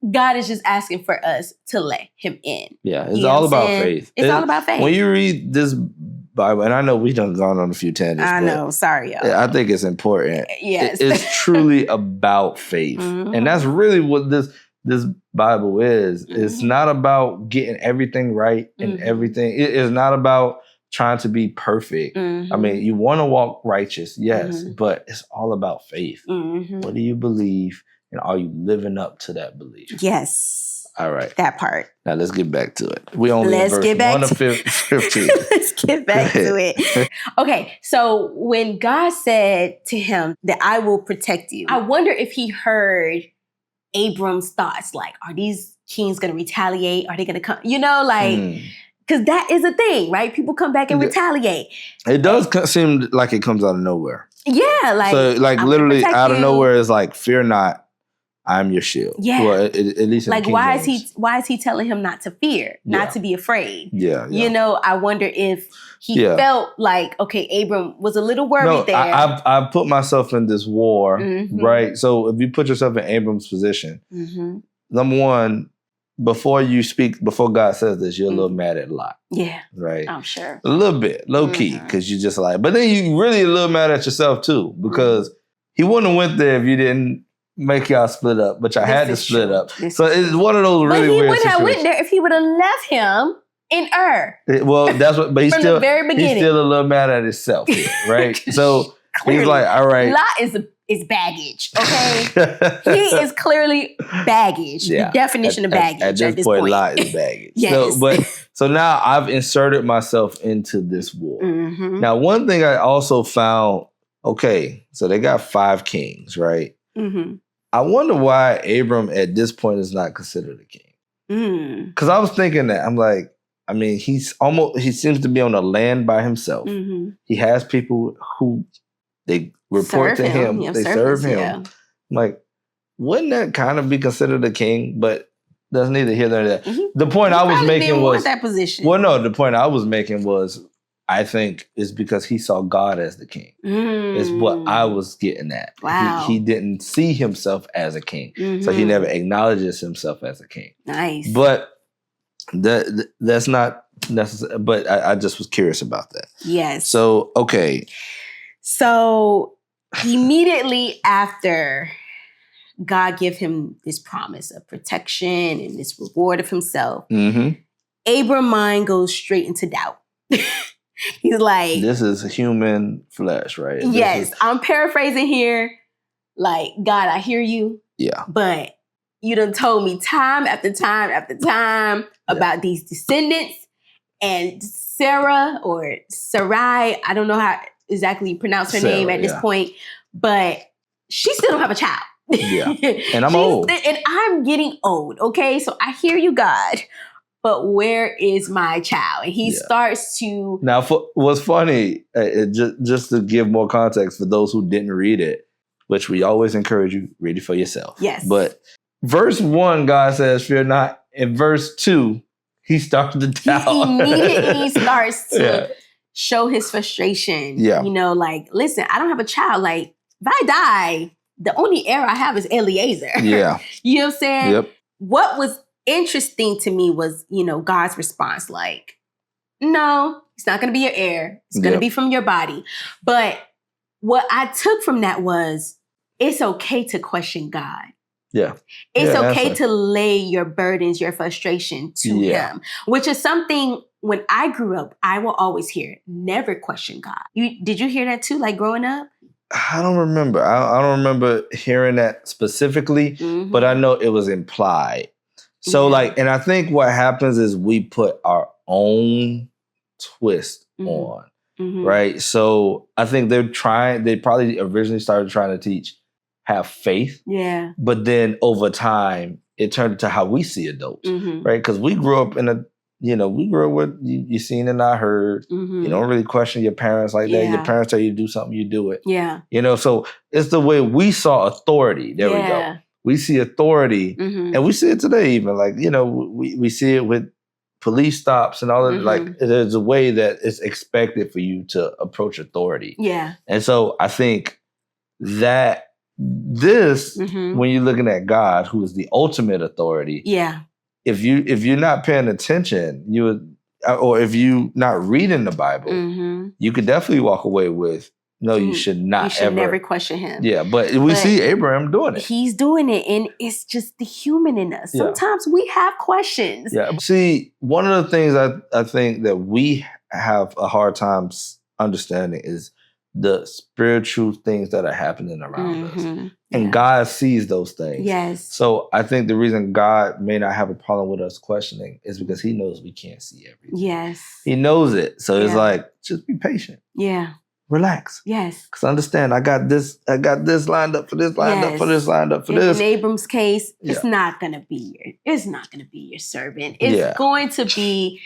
God is just asking for us to let him in. Yeah, it's all about faith. It's all about faith. When you read this Bible, and I know we've done gone on a few tangents. I know, sorry, y'all. I think it's important. Yes. It's truly about faith. And that's really what this Bible is. It's not about getting everything right and everything. It is not about trying to be perfect. I mean, you want to walk righteous, yes, but it's all about faith. What do you believe? And are you living up to that belief? Yes. All right. That part. Now let's get back to it. We only in verse 1 of 15. Let's get back to it. Okay, so when God said to him that I will protect you, I wonder if he heard Abram's thoughts. Like, are these kings going to retaliate? Are they going to come? Because that is a thing, right? People come back and retaliate. It does seem like it comes out of nowhere. Yeah, I'm literally out of nowhere is like, fear not. I'm your shield. Yeah. Well, at least in like, why is he telling him not to fear, not to be afraid? Yeah. I wonder if he felt like, okay, Abram was a little worried there. I've put myself in this war, right? So if you put yourself in Abram's position, number one, before God says this, you're a little mad at Lot. Yeah. Right? I'm sure. A little bit, low key, because you just like, but then you really a little mad at yourself too, because he wouldn't have went there if you didn't make y'all split up, but y'all had to split up. So it's one of those really weird situations. But he wouldn't have went there if he would have left him in Ur. That's what, but he's still, the very beginning. He's still a little mad at himself, right? So he's like, all right. Lot is baggage, okay? He is clearly baggage. The definition of baggage at this point. Lot is baggage. Yes. So now I've inserted myself into this war. Now, one thing I also found, okay, so they got 5 kings, right? I wonder why Abram at this point is not considered a king. Because I was thinking that, I'm like, I mean, he seems to be on the land by himself. He has people who they report to him. They serve him. Yeah. I'm like, wouldn't that kind of be considered a king? But that's neither here nor there. The point I was making was that position. Well, no, the point I was making was, I think is because he saw God as the king. Is what I was getting at. Wow. He didn't see himself as a king. So he never acknowledges himself as a king. Nice. But that's not necessary. But I just was curious about that. Yes. So, okay. So immediately after God give him this promise of protection and this reward of himself, Abram's mind goes straight into doubt. He's like, this is human flesh, right? Yes. I'm paraphrasing here. Like, God, I hear you. Yeah. But you done told me time after time after time about these descendants, and Sarah or Sarai, I don't know how exactly you pronounce her name at this point, but she still don't have a child. Yeah. And I'm old. And I'm getting old, okay? So I hear you, God. But where is my child? And he starts to... Now, what's funny, just to give more context for those who didn't read it, which we always encourage you, read it for yourself. Yes. But verse 1, God says, fear not. In verse 2, he starts to doubt. He immediately starts to show his frustration. Yeah. Like, listen, I don't have a child. Like, if I die, the only heir I have is Eliezer. Yeah. You know what I'm saying? Yep. What was interesting to me was, God's response, like, no, it's not going to be your heir. It's going to be from your body. But what I took from that was, it's okay to question God. Yeah. It's okay to lay your burdens, your frustration to him, which is something when I grew up, I will always hear, never question God. Did you hear that too, like growing up? I don't remember. I don't remember hearing that specifically, but I know it was implied. So and I think what happens is we put our own twist on, right? So I think they probably originally started trying to teach, have faith. Yeah. But then over time, it turned into how we see adults, right? Because we grew up we grew up with, you seen and I heard. You don't really question your parents like that. Your parents tell you to do something, you do it. Yeah. So it's the way we saw authority. There we go. We see authority, and we see it today even. Like, we see it with police stops and all that. Like, there's a way that it's expected for you to approach authority. Yeah. And so I think that when you're looking at God, who is the ultimate authority, if you're not paying attention, or if you're not reading the Bible, you could definitely walk away with, no, you should not. You should never question him. Yeah, but we see Abraham doing it. He's doing it, and it's just the human in us. Sometimes we have questions. Yeah. See, one of the things I think that we have a hard time understanding is the spiritual things that are happening around us. And God sees those things. Yes. So I think the reason God may not have a problem with us questioning is because he knows we can't see everything. Yes. He knows it. So it's like, just be patient. Yeah. Relax. Yes. Because understand, I got this lined up for this, lined up for this, lined up for this. In Abram's case, it's not gonna be your servant. It's going to be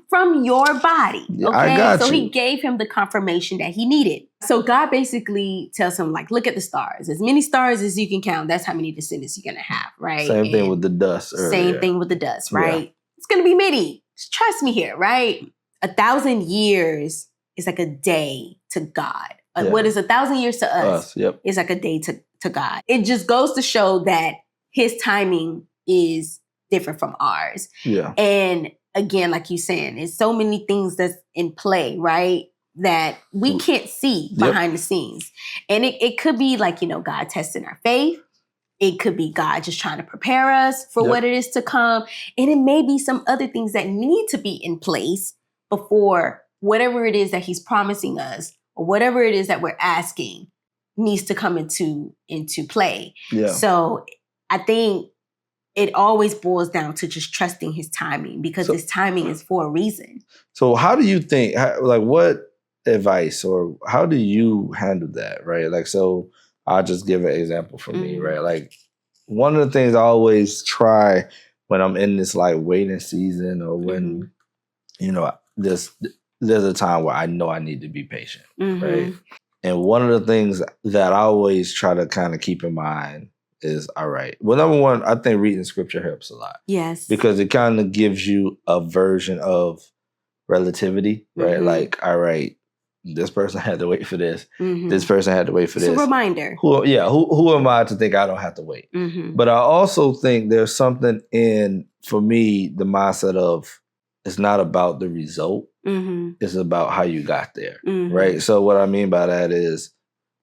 from your body. Okay. I got so he gave him the confirmation that he needed. So God basically tells him, like, look at the stars. As many stars as you can count, that's how many descendants you're gonna have, right? Same thing with the dust earlier. Same thing with the dust, right? Yeah. It's gonna be many. Just trust me here, right? 1,000 years is like a day to God. What is 1,000 years to us? It's like a day to God. It just goes to show that his timing is different from ours. Yeah. And again, like you're saying, there's so many things that's in play, right? That we can't see behind the scenes. And it could be like, God testing our faith. It could be God just trying to prepare us for what it is to come. And it may be some other things that need to be in place before whatever it is that he's promising us, or whatever it is that we're asking, needs to come into play. Yeah. So I think it always boils down to just trusting his timing, because his timing is for a reason. So how do you think, like, what advice or how do you handle that, right? Like, so I'll just give an example for me, right? Like, one of the things I always try when I'm in this like waiting season, or when, there's a time where I know I need to be patient, right? And one of the things that I always try to kind of keep in mind is, all right, well, number one, I think reading scripture helps a lot. Yes. Because it kind of gives you a version of relativity, right? Like, all right, this person had to wait for this. This person had to wait for this. It's a reminder. Who am I to think I don't have to wait? But I also think there's something for me, the mindset of, it's not about the result. It's about how you got there, right? So what I mean by that is,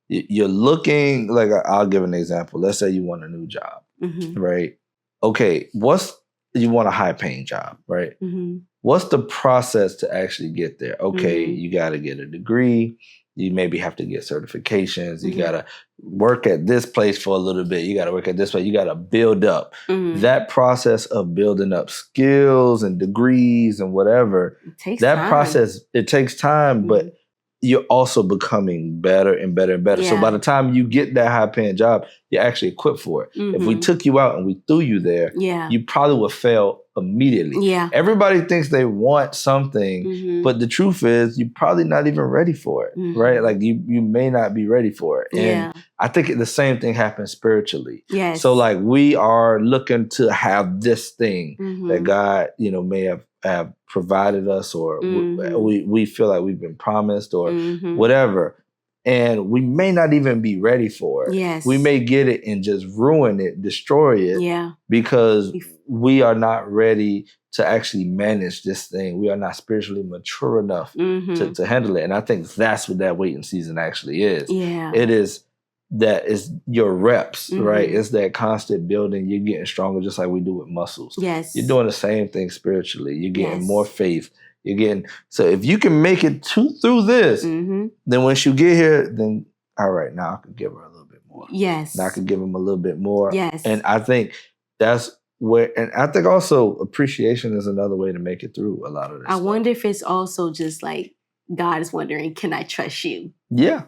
you're looking, like, I'll give an example. Let's say you want a new job, right? Okay, you want a high-paying job, right? What's the process to actually get there? Okay, you got to get a degree. You maybe have to get certifications. You got to work at this place for a little bit. You got to work at this place. You got to build up. That process of building up skills and degrees and whatever, process, it takes time, but you're also becoming better and better and better. Yeah. So by the time you get that high-paying job, you're actually equipped for it. If we took you out and we threw you there, you probably would fail immediately. Yeah. Everybody thinks they want something, but the truth is you're probably not even ready for it, right? Like, you may not be ready for it. And I think the same thing happens spiritually. Yes. So like, we are looking to have this thing that God, may have provided us, or we feel like we've been promised, or whatever. And we may not even be ready for it. Yes. We may get it and just ruin it, destroy it, because we are not ready to actually manage this thing. We are not spiritually mature enough to handle it. And I think that's what that waiting season actually is. Yeah. It is that is your reps, right? It's that constant building. You're getting stronger, just like we do with muscles. Yes. You're doing the same thing spiritually. You're getting more faith. You're getting, so if you can make it through this, then once you get here, then all right, now I can give her a little bit more. Yes. Now I can give him a little bit more. Yes. And I think that's where, and I think also appreciation is another way to make it through a lot of this. I wonder if it's also just like God is wondering, can I trust you? Yeah.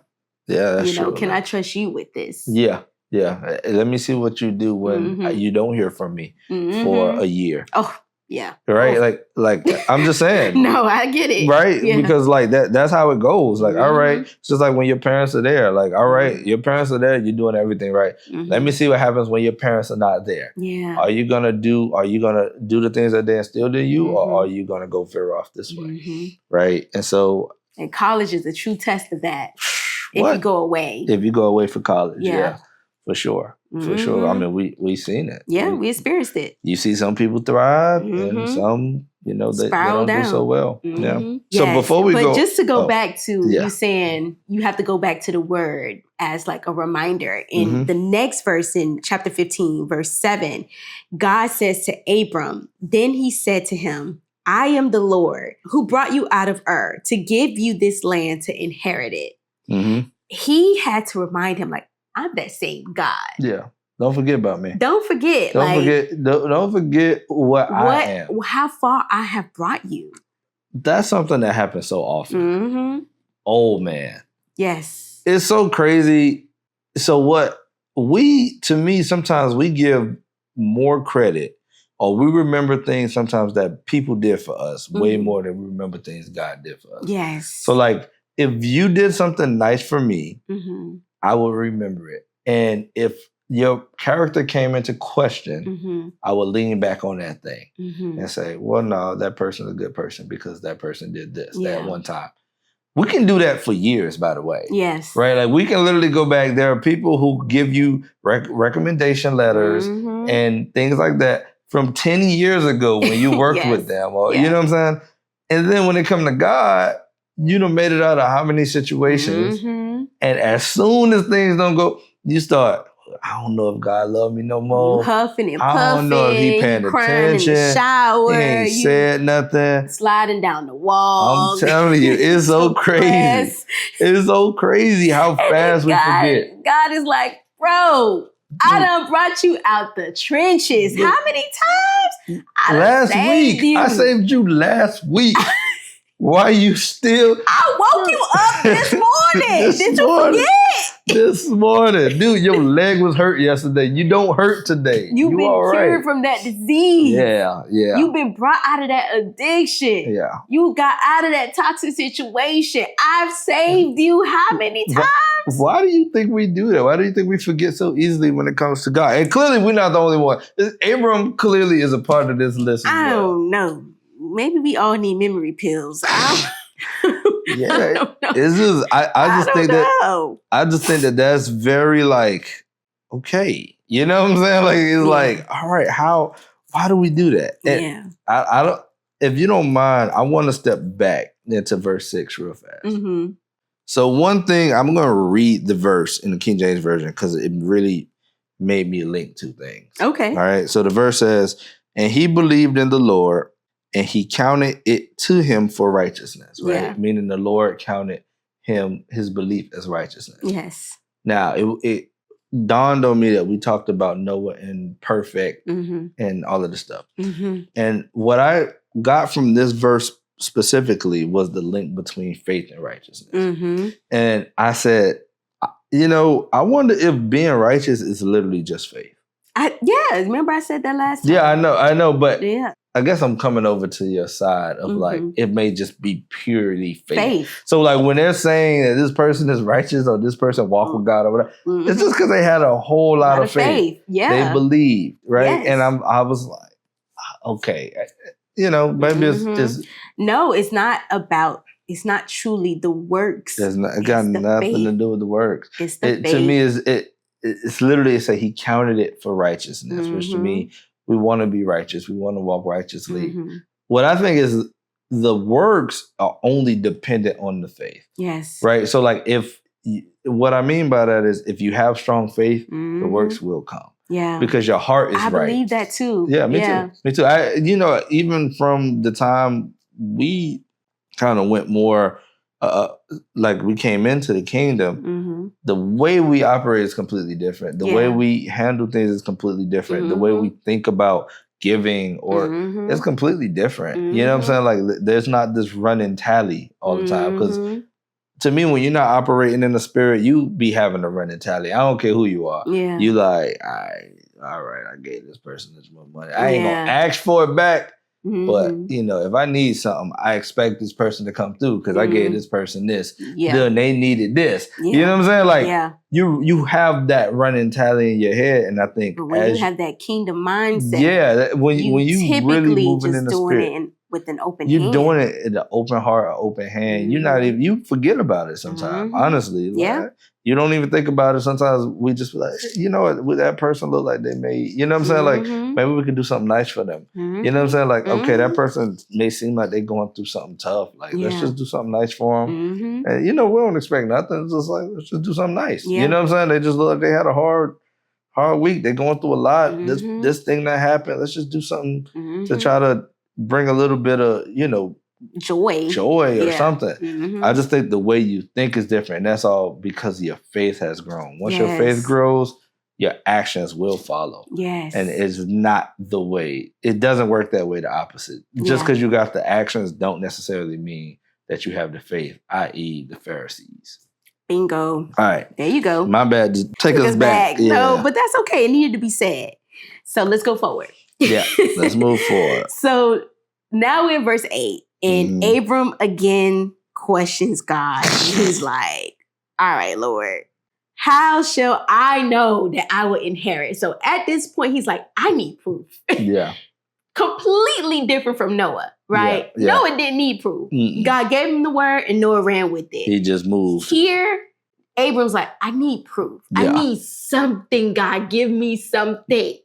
Yeah, that's true. Can I trust you with this? Yeah. Yeah. Let me see what you do when you don't hear from me for a year. Oh, yeah. Right? Oh. Like I'm just saying. No, I get it. Right? Yeah. Because like that's how it goes. Like, all right. It's just like when your parents are there. Like, all right, your parents are there, you're doing everything right. Let me see what happens when your parents are not there. Yeah. Are you gonna do the things that they instilled in you, or are you gonna go veer off this way? Right? And so, and college is a true test of that. If you go away. If you go away for college, yeah. For sure. For sure. I mean, we seen it. Yeah, we experienced it. You see some people thrive and some, they don't do so well. Yeah. Yes, so before we go. But just to go back to you saying you have to go back to the word as like a reminder. In the next verse in chapter 15, verse 7, God says to Abram, then he said to him, I am the Lord who brought you out of Ur to give you this land to inherit it. He had to remind him, like, I'm that same God. Yeah. Don't forget about me. Don't forget. Don't forget what I am. How far I have brought you. That's something that happens so often. Oh, man. Yes. It's so crazy. So to me, sometimes we give more credit, or we remember things sometimes that people did for us way more than we remember things God did for us. Yes. So like, if you did something nice for me, I will remember it. And if your character came into question, I will lean back on that thing and say, well, no, that person's a good person because that person did this that one time. We can do that for years, by the way. Yes. Right? Like, we can literally go back. There are people who give you recommendation letters and things like that from 10 years ago when you worked with them. Or, you know what I'm saying? And then when it comes to God, you done made it out of how many situations. And as soon as things don't go, you start, I don't know if God love me no more. Huffing and puffing. I don't know if he paying attention. In the shower. He ain't said nothing. Sliding down the wall. I'm telling you, it's so crazy. It's so crazy how fast we forget. God is like, bro, I done brought you out the trenches. How many times? Last week. I saved you last week. Why you still? I woke you up this morning. Did you forget? This morning. Dude, your leg was hurt yesterday. You don't hurt today. You've been cured from that disease. Yeah. You've been brought out of that addiction. Yeah. You got out of that toxic situation. I've saved you how many times? Why do you think we do that? Why do you think we forget so easily when it comes to God? And clearly we're not the only one. Abram clearly is a part of this list as well. I don't know. Maybe we all need memory pills. Yeah, it's just I just think that that's very like, okay, you know what I'm saying? Like, it's like, all right, why do we do that? And I don't. If you don't mind, I want to step back into verse 6 real fast. So one thing, I'm going to read the verse in the King James Version because it really made me link two things. Okay. All right. So the verse says, and he believed in the Lord, and he counted it to him for righteousness, right? Yeah. Meaning the Lord counted his belief as righteousness. Yes. Now, it dawned on me that we talked about Noah and perfect and all of this stuff. And what I got from this verse specifically was the link between faith and righteousness. And I said, I wonder if being righteous is literally just faith. Remember I said that last time? Yeah, I know, but I guess I'm coming over to your side of like, it may just be purely faith. So like when they're saying that this person is righteous or this person walk with God or whatever, it's just because they had a whole lot of faith. Yeah. They believed, right? Yes. And I was like, okay, maybe it's no, it's not about. It's not truly the works. It got nothing to do with the works. It's the faith. To me, it's literally he counted it for righteousness, which to me, we want to be righteous. We want to walk righteously. What I think is the works are only dependent on the faith. Yes. Right? So like what I mean by that is if you have strong faith, the works will come. Yeah. Because your heart is right. I believe that too. Yeah, me too. Me too. Even from the time we kind of went more like we came into the kingdom, the way we operate is completely different. The way we handle things is completely different. The way we think about giving or it's completely different. You know what I'm saying? Like there's not this running tally all the time. Because to me, when you're not operating in the spirit, you be having a running tally. I don't care who you are. Yeah. You like, all right, I gave this person this much money. I ain't gonna ask for it back. But, you know, if I need something, I expect this person to come through because I gave this person this. Then they needed this. You know what I'm saying? Like, you have that running tally in your head. And I think but when you have that kingdom mindset, when you really moving in the spirit, it with an open you're hand. doing it in an open heart, an open hand. You're not even, you forget about it sometimes, honestly. Like, you don't even think about it. Sometimes we just be like, you know what, would that person look like they made, you know what I'm saying? Like, maybe we could do something nice for them. You know what I'm saying? Like, okay, that person may seem like they're going through something tough. Like, let's just do something nice for them. And, you know, we don't expect nothing. It's just like, let's just do something nice. You know what I'm saying? They just look like they had a hard week. They're going through a lot. This thing that happened, let's just do something to try to bring a little bit of, you know, joy or something. I just think the way you think is different. And that's all because your faith has grown. Once your faith grows, your actions will follow. Yes. And it's not the way, it doesn't work that way, the opposite. Just because you got the actions don't necessarily mean that you have the faith, i.e. the Pharisees. Bingo. All right. There you go. My bad. Just take us back. Yeah. No, but that's okay. It needed to be said. So let's go forward. Yeah, let's move forward. So now we're in verse 8. And Abram again questions God. He's like, all right, Lord, how shall I know that I will inherit? So at this point, he's like, I need proof. Yeah. Completely different from Noah, right? Yeah. Noah didn't need proof. God gave him the word and Noah ran with it. He just moved. Here, Abram's like, I need proof. Yeah. I need something, God. Give me something.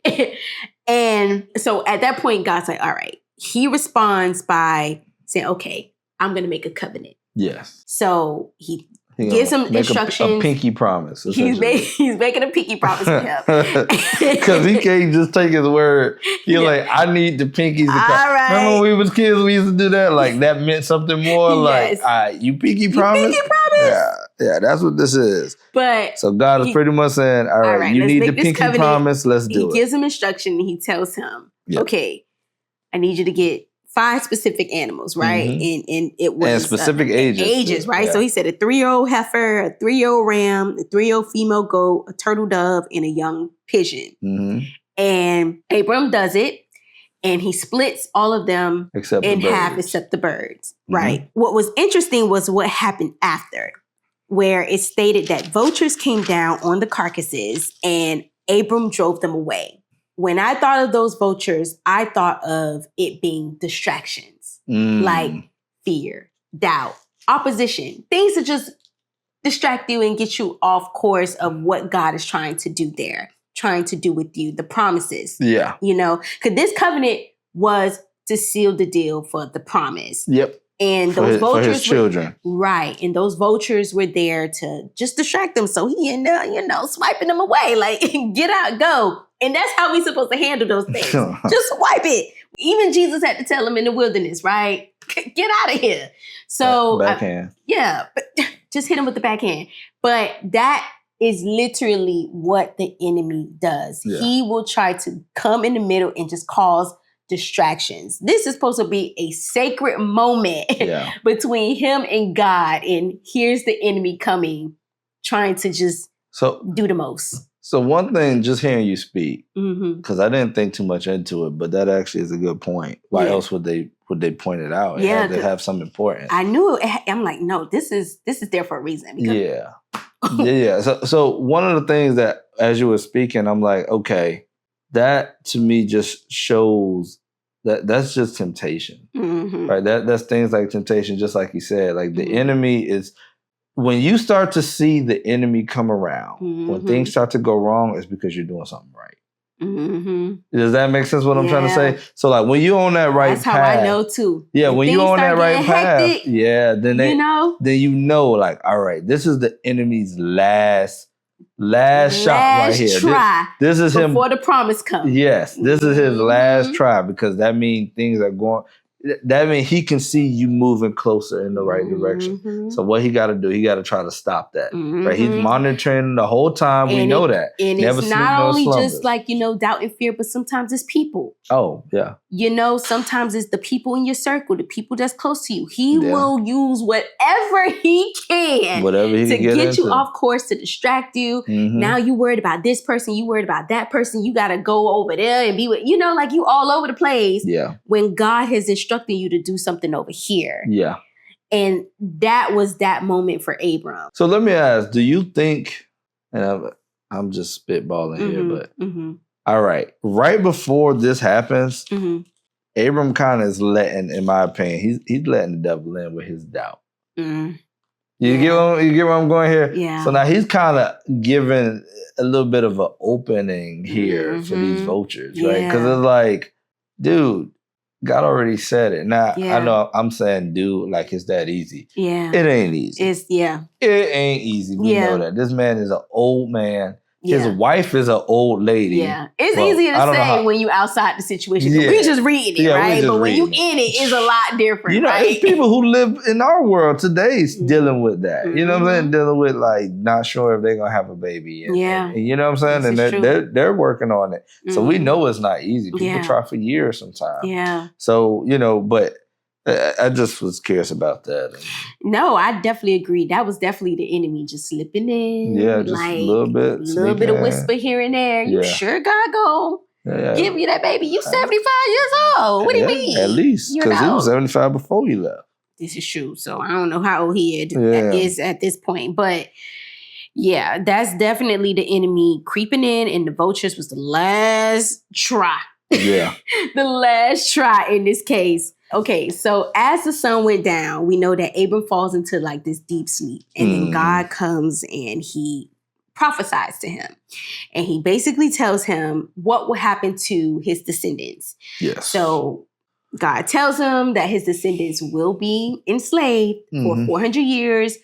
And so at that point, God's like, all right. He responds by saying, okay, I'm going to make a covenant. Yes. So he gives him instructions. A pinky promise. He's making a pinky promise with him. Because he can't just take his word. He's like, I need the pinkies to come. Right. Remember when we was kids, we used to do that? Like, that meant something more. Yes. Like, you pinky promise? Pinky promise? Yeah, that's what this is. But so God is pretty much saying, all right, you need the pinky promise. Let's do it. He gives him instruction and he tells him, okay, I need you to get 5 specific animals, right? And it was and specific ages, right? Yeah. So he said a 3-year-old heifer, a 3-year-old ram, a 3-year-old female goat, a turtle dove, and a young pigeon. And Abram does it, and he splits all of them in half except the birds, right? What was interesting was what happened after, where it stated that vultures came down on the carcasses, and Abram drove them away. When I thought of those vultures, I thought of it being distractions, like fear, doubt, opposition, things that just distract you and get you off course of what God is trying to do there, trying to do with you, the promises. Yeah. You know, because this covenant was to seal the deal for the promise. Yep. And those vultures, for his children. Right. And those vultures were there to just distract them. So he ended up, swiping them away, like, get out, go. And that's how we're supposed to handle those things. Just swipe it. Even Jesus had to tell him in the wilderness, right? Get out of here. So, backhand. But just hit him with the backhand. But that is literally what the enemy does. Yeah. He will try to come in the middle and just cause distractions. This is supposed to be a sacred moment between him and God. And here's the enemy coming, trying to just do the most. So one thing, just hearing you speak, because I didn't think too much into it, but that actually is a good point. Why else would they point it out? It had to have some importance. I knew it. I'm like, no, this is there for a reason. Yeah. So one of the things that, as you were speaking, I'm like, okay, that to me just shows that's just temptation, right? That's things like temptation, just like you said. Like the enemy is. When you start to see the enemy come around, when things start to go wrong, it's because you're doing something right. Does that make sense what I'm trying to say? So like when you're on that right path. That's how I know too. Yeah, when you're on that right path. Then you know like, all right, this is the enemy's last shot right here. Try this is him before the promise comes. Yes, this is his last try because that means things are going. that means he can see you moving closer in the right direction. So what he got to do, he got to try to stop that. Right? He's monitoring the whole time. We know that. And never it's not only just like, doubt and fear, but sometimes it's people. Oh, yeah. Sometimes it's the people in your circle, the people that's close to you. He will use whatever he can to get you off course, to distract you. Now you worried about this person, you worried about that person. You got to go over there and be with, like you all over the place. Yeah. When God has instructed you to do something over here. Yeah. And that was that moment for Abram. So let me ask, do you think, and I'm just spitballing here, but all right before this happens, Abram kind of is letting, in my opinion, he's letting the devil in with his doubt. You get where I'm going here? Yeah. So now he's kind of giving a little bit of an opening here for these vultures, right? Because it's like, dude, God already said it. Now, I know I'm saying, dude, like it's that easy. Yeah. It ain't easy. It ain't easy. We know that. This man is an old man. His wife is an old lady. Yeah. It's easy to say when you outside the situation. We just reading it, right? But when you in it, it's a lot different, right? It's people who live in our world today dealing with that. You know what I'm saying? Dealing with like not sure if they're going to have a baby. And, and you know what I'm saying? And they're working on it. So we know it's not easy. People try for years sometimes. Yeah. So, but I just was curious about that. No, I definitely agree. That was definitely the enemy just slipping in. Yeah, just like, a little bit. A little bit of whisper here and there. You sure God gonna give you that baby? You 75 years old. What do you mean? At least. Because he was 75 before he left. This is true. So I don't know how old he is at this point. But yeah, that's definitely the enemy creeping in. And the vultures was the last try. Yeah. The last try in this case. Okay, so as the sun went down, we know that Abram falls into like this deep sleep. And then God comes and he prophesies to him. And he basically tells him what will happen to his descendants. Yes. So God tells him that his descendants will be enslaved for 400 years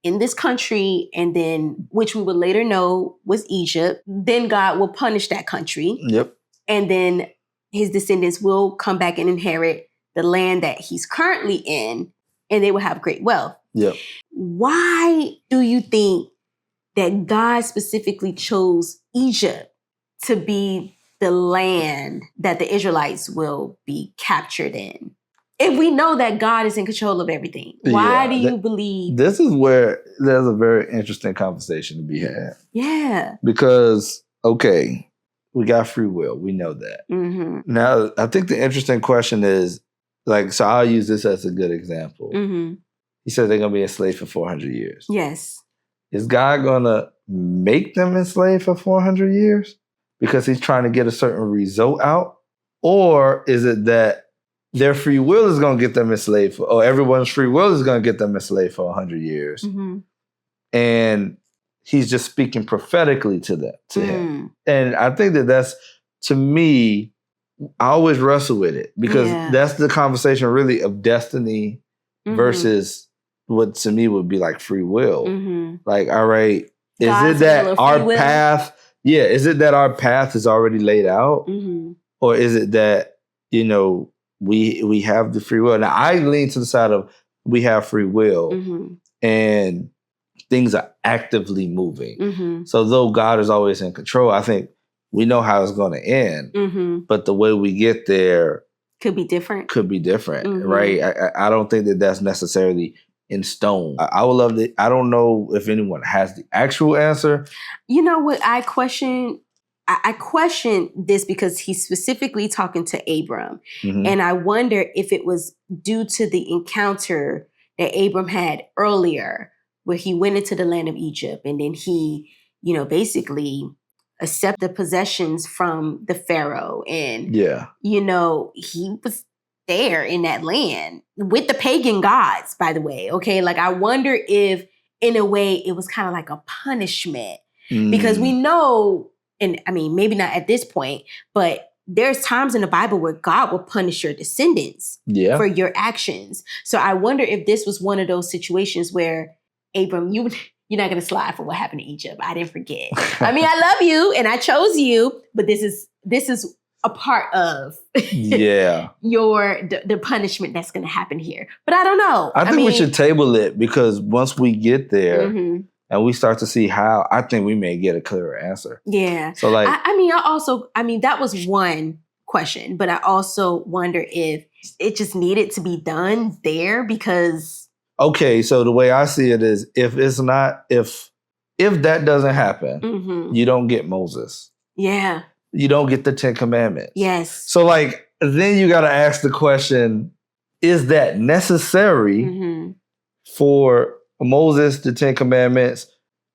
in this country. And then, which we would later know was Egypt. Then God will punish that country. Yep. And then his descendants will come back and inherit the land that he's currently in, and they will have great wealth. Yep. Why do you think that God specifically chose Egypt to be the land that the Israelites will be captured in? If we know that God is in control of everything, why do you believe? This is where there's a very interesting conversation to be had. Yeah. Because, okay, we got free will. We know that. Now, I think the interesting question is, like, so I'll use this as a good example. He said they're going to be enslaved for 400 years. Yes. Is God going to make them enslaved for 400 years because he's trying to get a certain result out? Or is it that their free will is going to get them enslaved or everyone's free will is going to get them enslaved for 100 years? And he's just speaking prophetically to him. And I think that's, to me, I always wrestle with it because that's the conversation really of destiny versus what to me would be like free will. Like, all right, is it that our path? Yeah, is it that our path is already laid out, or is it that we have the free will? Now, I lean to the side of we have free will, and things are actively moving. So, though God is always in control, I think we know how it's going to end, but the way we get there could be different. Right? I don't think that that's necessarily in stone. I would love to. I don't know if anyone has the actual answer. You know what? I question this because he's specifically talking to Abram, and I wonder if it was due to the encounter that Abram had earlier, where he went into the land of Egypt, and then he, basically accept the possessions from the Pharaoh. And, he was there in that land with the pagan gods, by the way. Okay. Like, I wonder if in a way it was kind of like a punishment because we know, and I mean, maybe not at this point, but there's times in the Bible where God will punish your descendants for your actions. So I wonder if this was one of those situations where Abram, you're not going to slide for what happened to Egypt. I didn't forget. I mean, I love you and I chose you, but this is a part of the punishment that's going to happen here. But I don't know. I think we should table it, because once we get there and we start to see how, I think we may get a clearer answer. Yeah. So like, I mean, that was one question, but I also wonder if it just needed to be done there, because. Okay. So the way I see it is, if that doesn't happen, you don't get Moses. Yeah. You don't get the 10 Commandments. Yes. So like, then you got to ask the question, is that necessary for Moses, the 10 Commandments,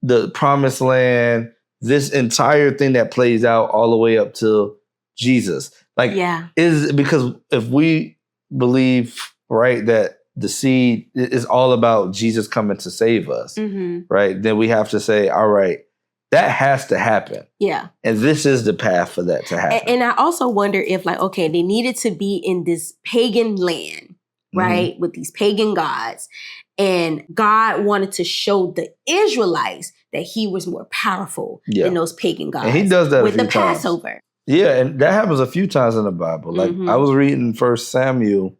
the promised land, this entire thing that plays out all the way up to Jesus? Like, is because if we believe, right, that the seed is all about Jesus coming to save us, right, then we have to say, all right, that has to happen. Yeah. And this is the path for that to happen. And I also wonder if, like, okay, they needed to be in this pagan land, right, with these pagan gods. And God wanted to show the Israelites that he was more powerful than those pagan gods. And he does that with a few the times. Passover. Yeah, and that happens a few times in the Bible. Like, I was reading 1 Samuel,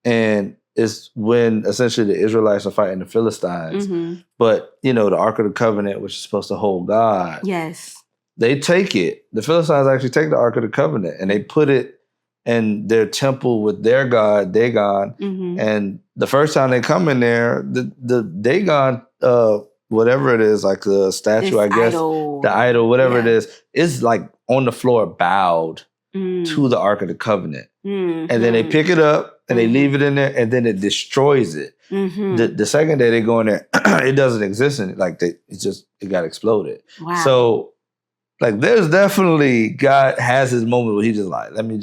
and it's when essentially the Israelites are fighting the Philistines. But, the Ark of the Covenant, which is supposed to hold God. Yes. They take it. The Philistines actually take the Ark of the Covenant and they put it in their temple with their god, Dagon. And the first time they come in there, the Dagon, whatever it is, like the statue, I guess, the idol, whatever it is like on the floor bowed to the Ark of the Covenant. And then they pick it up and they leave it in there, and then it destroys it. The second day they go in there, it doesn't exist in it. Like it got exploded. Wow. So like there's definitely, God has his moment where he just like, let me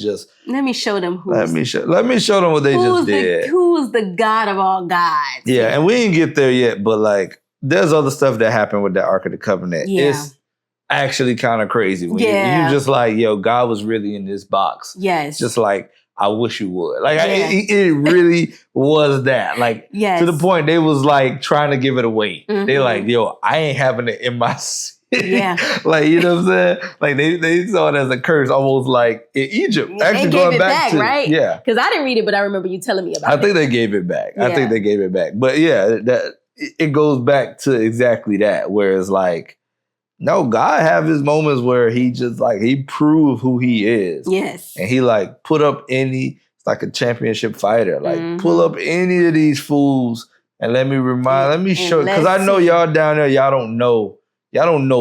show them let me show them what they just did. Who's the God of all gods? Yeah, and we didn't get there yet, but like there's other stuff that happened with the Ark of the Covenant. Yeah. It's actually kind of crazy. When you just like, yo, God was really in this box. Yes. Just like, I wish you would. Like, it really was that. Like, to the point they was like trying to give it away. They like, yo, I ain't having it in my city. Yeah. Like, you know what I'm saying? Like, they saw it as a curse, almost like in Egypt. Actually, they going gave it back, right? Yeah. Because I didn't read it, but I remember you telling me about it. I think they gave it back. But yeah, it goes back to exactly that, where it's like, no, God have his moments where he just like, he proved who he is. Yes. And he like put up it's like a championship fighter. Like pull up any of these fools and let me show, because I know y'all down there, y'all don't know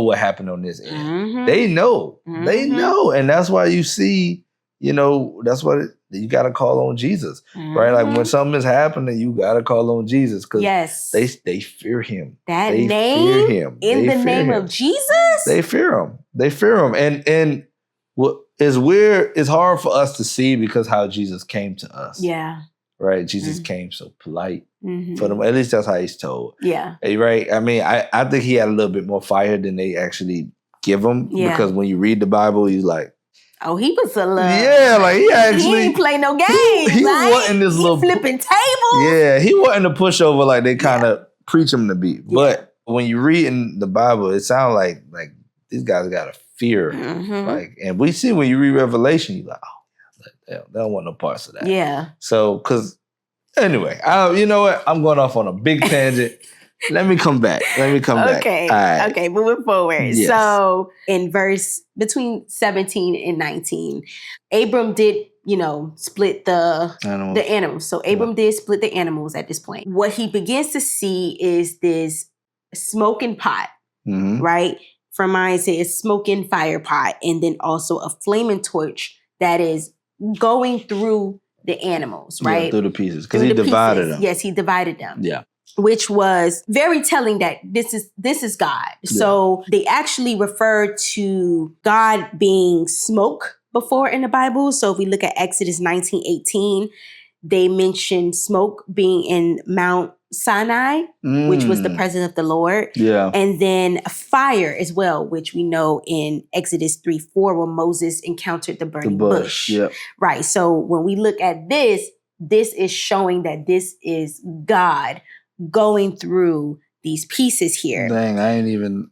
what happened on this end. They know. They know. And that's why you see, that's why you got to call on Jesus, right? Like when something is happening, you got to call on Jesus, because they fear him. They fear him. In the name of Jesus? They fear him. They fear him. And what is weird, it's hard for us to see because how Jesus came to us. Yeah. Right? Jesus came so polite for them. At least that's how he's told. Yeah. Right? I mean, I think he had a little bit more fire than they actually give him, because when you read the Bible, he's like, oh, he was a little. Yeah, like he ain't play no games. He wasn't this little flipping tables. Yeah, he wasn't a pushover like they kind of preach him to be. Yeah. But when you read in the Bible, it sounds like these guys got a fear. Like, and we see when you read Revelation, you're like, oh, they don't want no parts of that. Yeah. So, because anyway, you know what? I'm going off on a big tangent. Let me come back. Okay. Right. Okay, moving forward. Yes. So in verse between 17 and 19, Abram did, split the animals. So Abram did split the animals at this point. What he begins to see is this smoking pot, right? From mine, it says smoking fire pot, and then also a flaming torch that is going through the animals, right? Yeah, through the pieces, because he divided them. Yes, he divided them. Yeah. Which was very telling that this is God. Yeah. So they actually refer to God being smoke before in the Bible. So if we look at Exodus 19:18, they mention smoke being in Mount Sinai, which was the presence of the Lord. Yeah. And then fire as well, which we know in Exodus 3:4, when Moses encountered the burning bush. Yep. Right. So when we look at this is showing that this is God going through these pieces here. Dang, I ain't even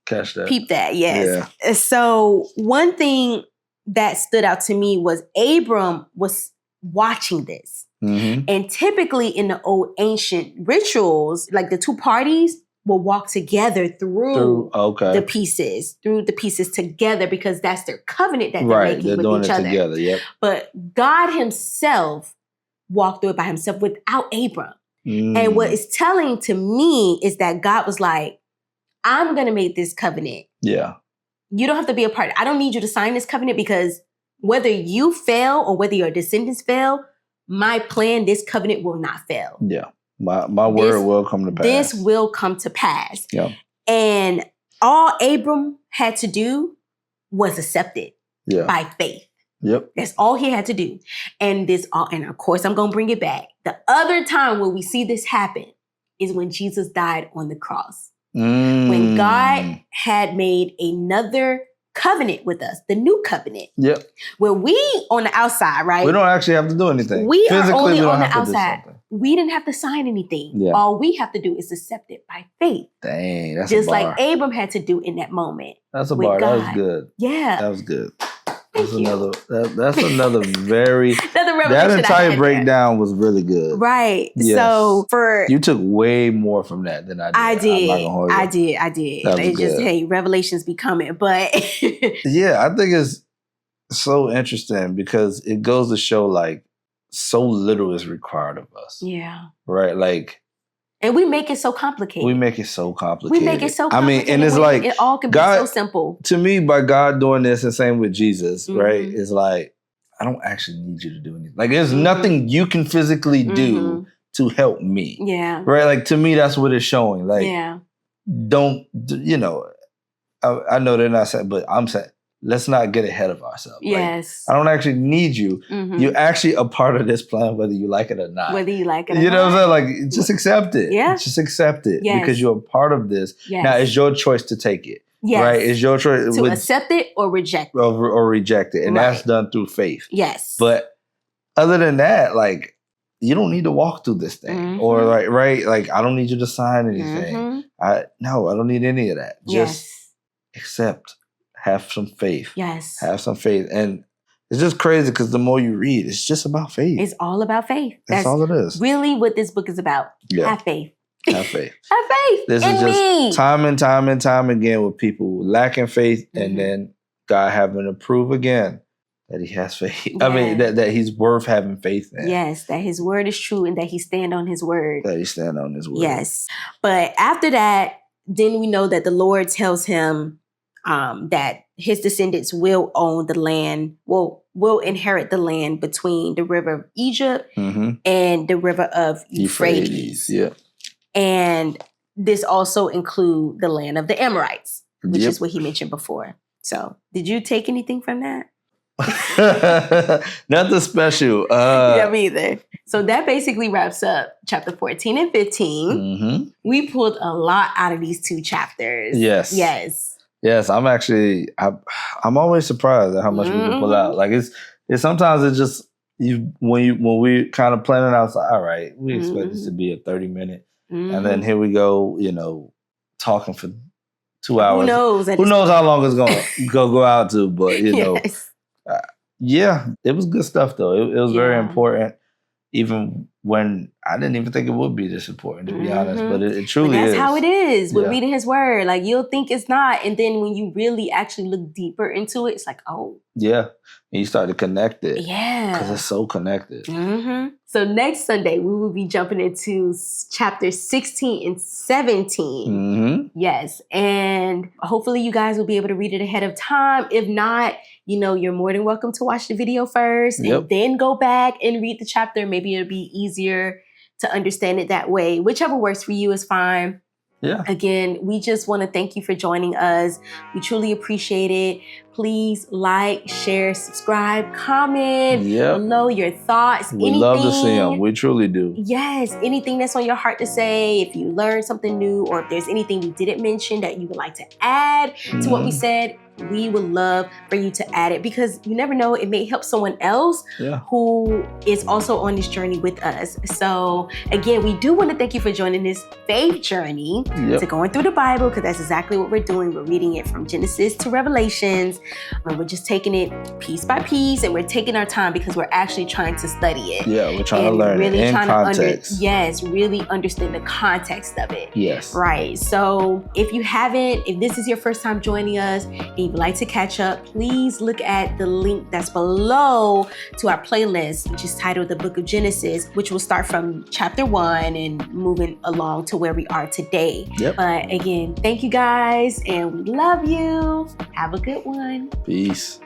catch that. Peep that, yes. Yeah. So one thing that stood out to me was Abram was watching this. Mm-hmm. And typically in the old ancient rituals, like the two parties will walk together through the pieces together, because that's their covenant that they're making they're with doing each it other. Together. Yep. But God himself walked through it by himself without Abram. And what it's telling to me is that God was like, I'm going to make this covenant. Yeah. You don't have to be a part. I don't need you to sign this covenant, because whether you fail or whether your descendants fail, my plan, this covenant will not fail. Yeah. My word will come to pass. This will come to pass. Yeah. And all Abram had to do was accept it by faith. Yep. That's all he had to do. And of course, I'm going to bring it back. The other time when we see this happen is when Jesus died on the cross. When God had made another covenant with us, the new covenant. Yep. Where we on the outside, right? We don't actually have to do anything. We are only on the outside. We didn't have to sign anything. Yeah. All we have to do is accept it by faith. Dang, that's just a bar. like Abram had to do in that moment. That's a bar. God. That was good. Yeah. That was good. That's another very another revelation. That entire breakdown was really good. Right. Yes. So you took way more from that than I did. I did. It's just, hey, revelations be coming. But yeah, I think it's so interesting because it goes to show like so little is required of us. Yeah. Right? Like, and we make it so complicated. We make it so complicated. I mean, and it's like it all can be so simple. To me, by God doing this, and same with Jesus, right? It's like, I don't actually need you to do anything. Like, there's nothing you can physically do to help me. Yeah. Right? Like, to me, that's what it's showing. Like, don't, I know they're not saying, but I'm saying, let's not get ahead of ourselves. Yes. Like, I don't actually need you. You're actually a part of this plan, whether you like it or not. Whether you like it or not. You know what I'm saying? Like, just accept it. Yeah. Just accept it because you're a part of this. Yes. Now, it's your choice to take it. Yes. Right? It's your choice. To accept it or reject it. Or reject it. And that's done through faith. Yes. But other than that, like, you don't need to walk through this thing. Or like, right? Like, I don't need you to sign anything. I don't need any of that. Just accept. Have some faith. Yes. Have some faith. And it's just crazy because the more you read, it's just about faith. It's all about faith. That's all it is. Really what this book is about. Yeah. Have faith. Have faith. Have faith. This is just time and time again with people lacking faith and then God having to prove again that he has faith. Yeah. I mean, that he's worth having faith in. Yes, that his word is true and that he stand on his word. That he stand on his word. Yes. But after that, then we know that the Lord tells him that his descendants will own the land, will inherit the land between the river of Egypt and the river of Euphrates. Yeah. And this also include the land of the Amorites, which is what he mentioned before. So did you take anything from that? Nothing special. Yeah, me either. So that basically wraps up chapter 14 and 15. We pulled a lot out of these two chapters. Yes, I'm always surprised at how much we can pull out. Like it's sometimes it's just when we kind of plan it out, it's like, all right, we expect this to be a 30-minute. And then here we go, talking for 2 hours. Who knows how long it's gonna go out to, but it was good stuff though. It was very important. Even when I didn't even think it would be this important, to be honest, but it truly is. That's how it is with reading his word. Like you'll think it's not, and then when you really actually look deeper into it, it's like, oh. Yeah, and you start to connect it. Yeah. Because it's so connected. So next Sunday, we will be jumping into chapter 16 and 17. Yes, and hopefully you guys will be able to read it ahead of time. If not, you're more than welcome to watch the video first and then go back and read the chapter. Maybe it'll be easier to understand it that way. Whichever works for you is fine. Yeah. Again, we just want to thank you for joining us. We truly appreciate it. Please like, share, subscribe, comment below your thoughts. We love to see them. We truly do. Yes. Anything that's on your heart to say, if you learned something new, or if there's anything we didn't mention that you would like to add to what we said, we would love for you to add it, because you never know, it may help someone else who is also on this journey with us. So again, we do want to thank you for joining this faith journey to going through the Bible, because that's exactly what we're doing. We're reading it from Genesis to Revelations. And we're just taking it piece by piece, and we're taking our time because we're actually trying to study it. Yeah, we're trying to learn really it in context. Really understand the context of it. Yes. Right. So if this is your first time joining us and you'd like to catch up, please look at the link that's below to our playlist, which is titled The Book of Genesis, which will start from chapter 1 and moving along to where we are today. Yep. But again, thank you guys, and we love you. Have a good one. Peace.